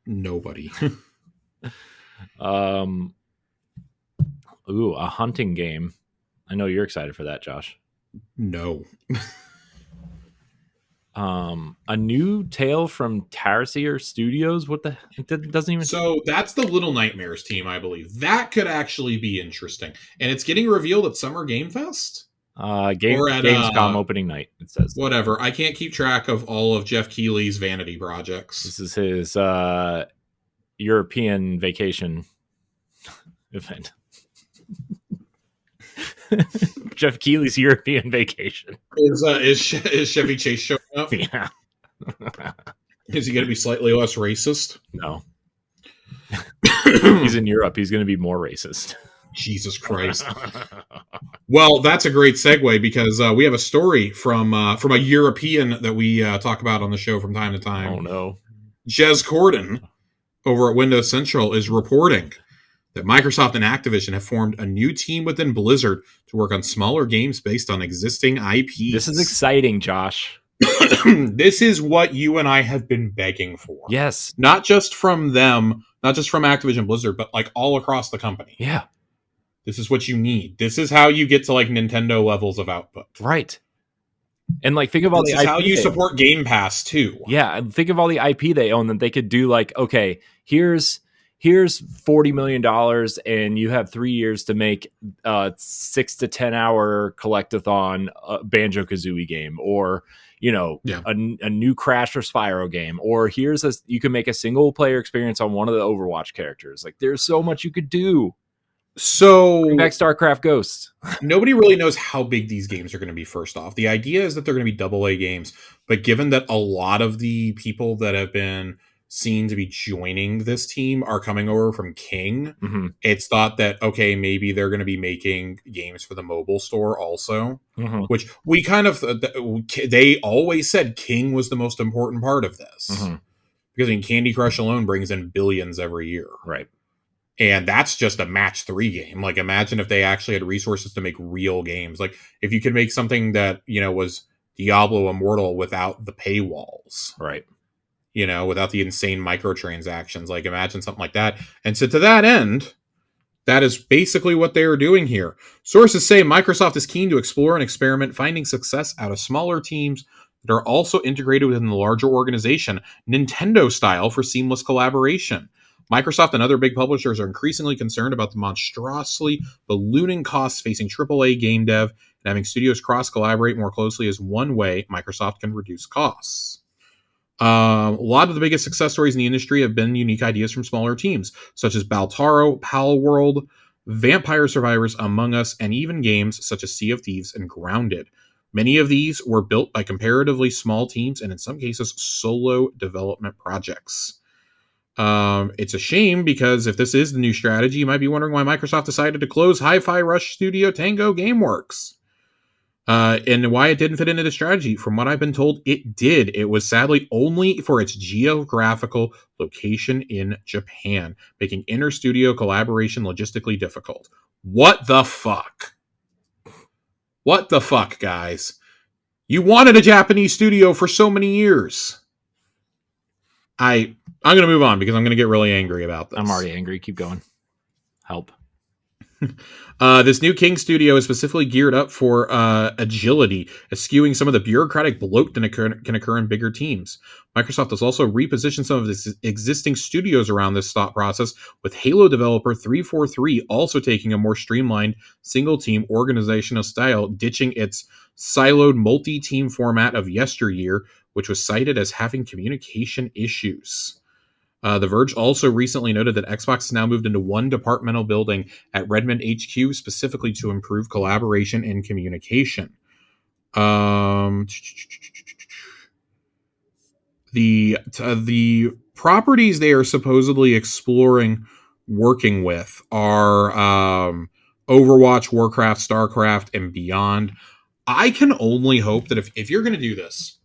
Nobody. Ooh, a hunting game. I know you're excited for that, Josh. No. A new tale from Tarsier Studios. What the? It doesn't even. So that's the Little Nightmares team, I believe. That could actually be interesting, and it's getting revealed at Summer Game Fest. Gamescom opening night. It says whatever. I can't keep track of all of Jeff Keighley's vanity projects. This is his European vacation event. Jeff Keighley's European vacation. Is Chevy Chase showing up? Yeah. Is he going to be slightly less racist? No. He's in Europe. He's going to be more racist. Jesus Christ. Well, that's a great segue because we have a story from a European that we talk about on the show from time to time. Oh, no. Jez Corden over at Windows Central is reporting that Microsoft and Activision have formed a new team within Blizzard to work on smaller games based on existing IPs. This is exciting, Josh. This is what you and I have been begging for. Yes. Not just from them, not just from Activision Blizzard, but like all across the company. Yeah. This is what you need. This is how you get to like Nintendo levels of output. Right. And like, think of all This the is how IP you they own. support Game Pass too. Yeah, and think of all the IP they own that they could do. Like, okay, here's $40 million, and you have 3 years to make a 6 to 10 hour collectathon Banjo Kazooie game, or Yeah. a new Crash or Spyro game, or you can make a single player experience on one of the Overwatch characters. Like, there's so much you could do. Bring back So StarCraft Ghosts. nobody really knows how big these games are going to be. First off, the idea is that they're going to be AA games, but given that a lot of the people that have been seen to be joining this team are coming over from King, Mm-hmm. it's thought that okay, maybe they're going to be making games for the mobile store also. Mm-hmm. Which we kind of they always said King was the most important part of this, Mm-hmm. because I mean Candy Crush alone brings in billions every year. Right. And that's just a match 3 game. Like, imagine if they actually had resources to make real games. Like, if you could make something that, was Diablo Immortal without the paywalls, Right. without the insane microtransactions. Like, imagine something like that. And so, to that end, that is basically what they are doing here. Sources say Microsoft is keen to explore and experiment, finding success out of smaller teams that are also integrated within the larger organization, Nintendo style, for seamless collaboration. Microsoft and other big publishers are increasingly concerned about the monstrously ballooning costs facing AAA game dev, and having studios cross-collaborate more closely is one way Microsoft can reduce costs. A lot of the biggest success stories in the industry have been unique ideas from smaller teams, such as Baltaro, Pal World, Vampire Survivors, Among Us, and even games such as Sea of Thieves and Grounded. Many of these were built by comparatively small teams and in some cases solo development projects. It's a shame because if this is the new strategy, you might be wondering why Microsoft decided to close Hi-Fi Rush Studio Tango Gameworks. And why it didn't fit into the strategy. From what I've been told, it did. It was sadly only for its geographical location in Japan, making inter-studio collaboration logistically difficult. What the fuck? What the fuck, guys? You wanted a Japanese studio for so many years. I'm going to move on because I'm going to get really angry about this. I'm already angry. Keep going. Help. This new King studio is specifically geared up for agility, eschewing some of the bureaucratic bloat that can occur in bigger teams. Microsoft has also repositioned some of its existing studios around this thought process, with Halo developer 343 also taking a more streamlined single-team organizational style, ditching its siloed multi-team format of yesteryear, which was cited as having communication issues. The Verge also recently noted that Xbox has now moved into one departmental building at Redmond HQ specifically to improve collaboration and communication. The properties they are supposedly exploring working with are Overwatch, Warcraft, StarCraft, and beyond. I can only hope that if you're going to do this,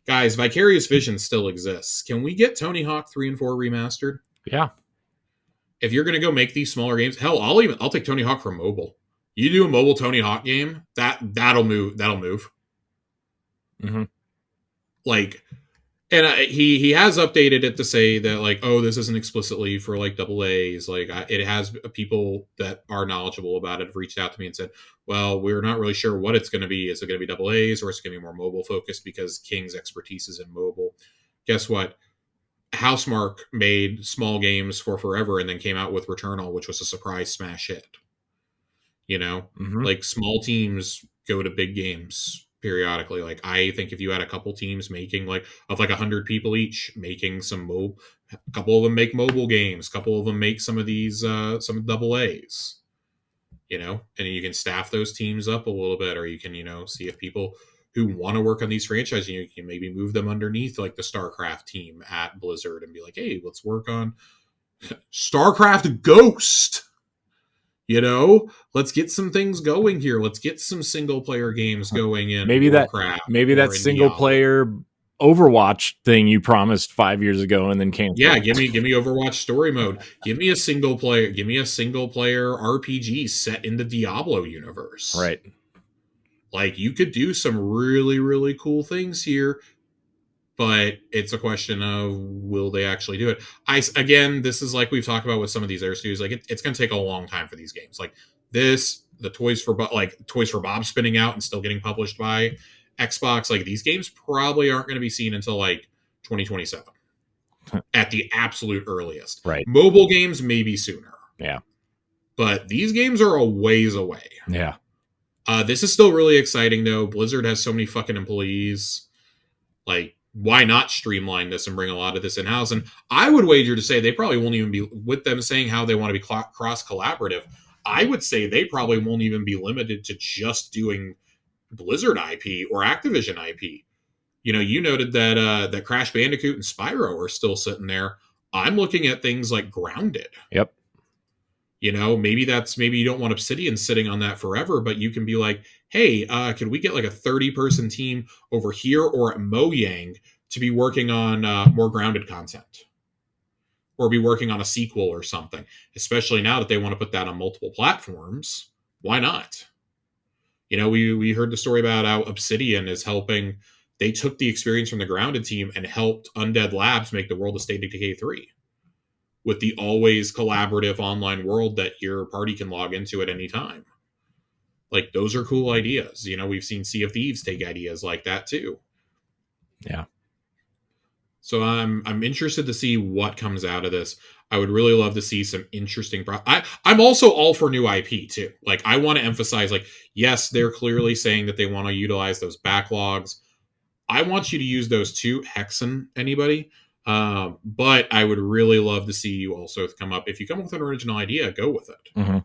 guys, Vicarious Vision still exists. Can we get Tony Hawk 3 and 4 remastered? Yeah. If you're going to go make these smaller games, hell, I'll take Tony Hawk for mobile. You do a mobile Tony Hawk game, that'll move. Mm-hmm. Like, and he has updated it to say that, like, oh, this isn't explicitly for like double A's. Like, it has people that are knowledgeable about it have reached out to me and said, well, we're not really sure what it's going to be. Is it going to be double A's, or is it going to be more mobile focused because King's expertise is in mobile? Guess what? Housemarque made small games for forever and then came out with Returnal, which was a surprise smash hit. Mm-hmm. Like, small teams go to big games periodically. Like, I think if you had a couple teams making like 100 people each making some a couple of them make mobile games, a couple of them make some of these some double A's, and you can staff those teams up a little bit, or you can see if people who want to work on these franchises, you can maybe move them underneath like the StarCraft team at Blizzard and be like, hey, let's work on StarCraft Ghost. Let's get some things going here. Let's get some single player games going in Warcraft. Maybe that single Diablo. player Overwatch thing you promised 5 years ago and then canceled. Yeah, give me Overwatch story mode. Give me a single player RPG set in the Diablo universe. Right. Like, you could do some really, really cool things here, but it's a question of, will they actually do it? Again, this is like we've talked about with some of these air studios. Like, it's going to take a long time for these games. Like the Toys for Bob spinning out and still getting published by Xbox, like these games probably aren't going to be seen until like 2027 at the absolute earliest. Right. Mobile games maybe sooner. Yeah. But these games are a ways away. Yeah. This is still really exciting though. Blizzard has so many fucking employees. Like, why not streamline this and bring a lot of this in house? And I would wager to say they probably won't even be, with them saying how they want to be cross collaborative. I would say they probably won't even be limited to just doing Blizzard IP or Activision IP. You know, you noted that that Crash Bandicoot and Spyro are still sitting there. I'm looking at things like Grounded. Yep. You know, maybe you don't want Obsidian sitting on that forever, but you can be like, hey, could we get like a 30-person team over here or at Mojang to be working on more Grounded content? Or be working on a sequel or something, especially now that they want to put that on multiple platforms. Why not? You know, we heard the story about how Obsidian is helping. They took the experience from the Grounded team and helped Undead Labs make the World of State of Decay 3 with the always collaborative online world that your party can log into at any time. Like, those are cool ideas. You know, we've seen Sea of Thieves take ideas like that too. Yeah. So I'm interested to see what comes out of this. I would really love to see some interesting. I'm also all for new IP too. Like, I want to emphasize, like, yes, they're clearly saying that they want to utilize those backlogs. I want you to use those too, Hexen, anybody. But I would really love to see you also come up. If you come up with an original idea, go with it. Mm-hmm.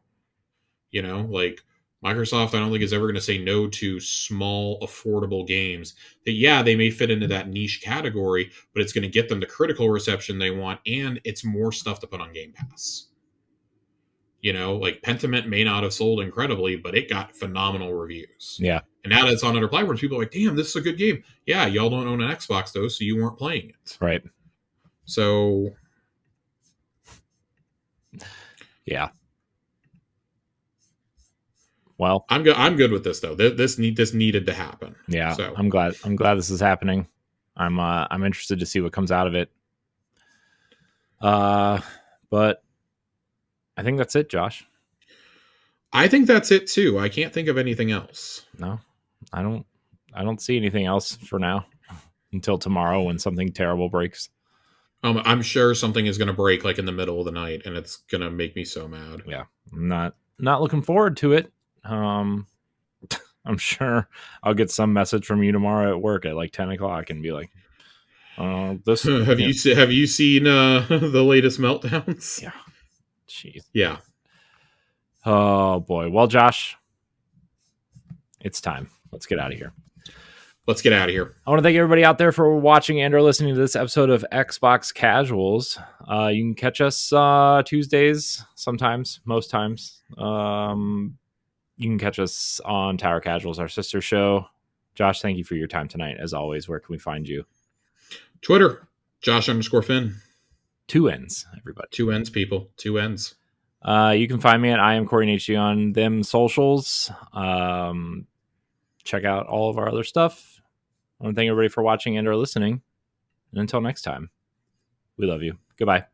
You know, like Microsoft, I don't think is ever going to say no to small, affordable games that, yeah, they may fit into that niche category, but it's going to get them the critical reception they want, and it's more stuff to put on Game Pass. You know, like Pentiment may not have sold incredibly, but it got phenomenal reviews. Yeah. And now that it's on other platforms, people are like, damn, this is a good game. Yeah, y'all don't own an Xbox, though, so you weren't playing it. Right. So, yeah. Well, I'm good with this though. This needed to happen. Yeah. So I'm glad this is happening. I'm interested to see what comes out of it. But I think that's it, Josh. I think that's it too. I can't think of anything else. No, I don't see anything else for now until tomorrow when something terrible breaks. I'm sure something is going to break like in the middle of the night, and it's going to make me so mad. Yeah, I'm not looking forward to it. I'm sure I'll get some message from you tomorrow at work at like 10 o'clock and be like, "This have you seen the latest meltdowns?" Yeah, jeez. Yeah. Oh boy. Well, Josh, it's time. Let's get out of here. Let's get out of here. I want to thank everybody out there for watching and or listening to this episode of Xbox Casuals. You can catch us Tuesdays, sometimes, most times. You can catch us on Tower Casuals, our sister show. Josh, thank you for your time tonight. As always, where can we find you? Twitter, Josh_Finn. 2 N's, everybody. 2 N's, people. 2 N's. You can find me at I am Corey HD on them socials. Check out all of our other stuff. I want to thank everybody for watching and or listening. And until next time, we love you. Goodbye.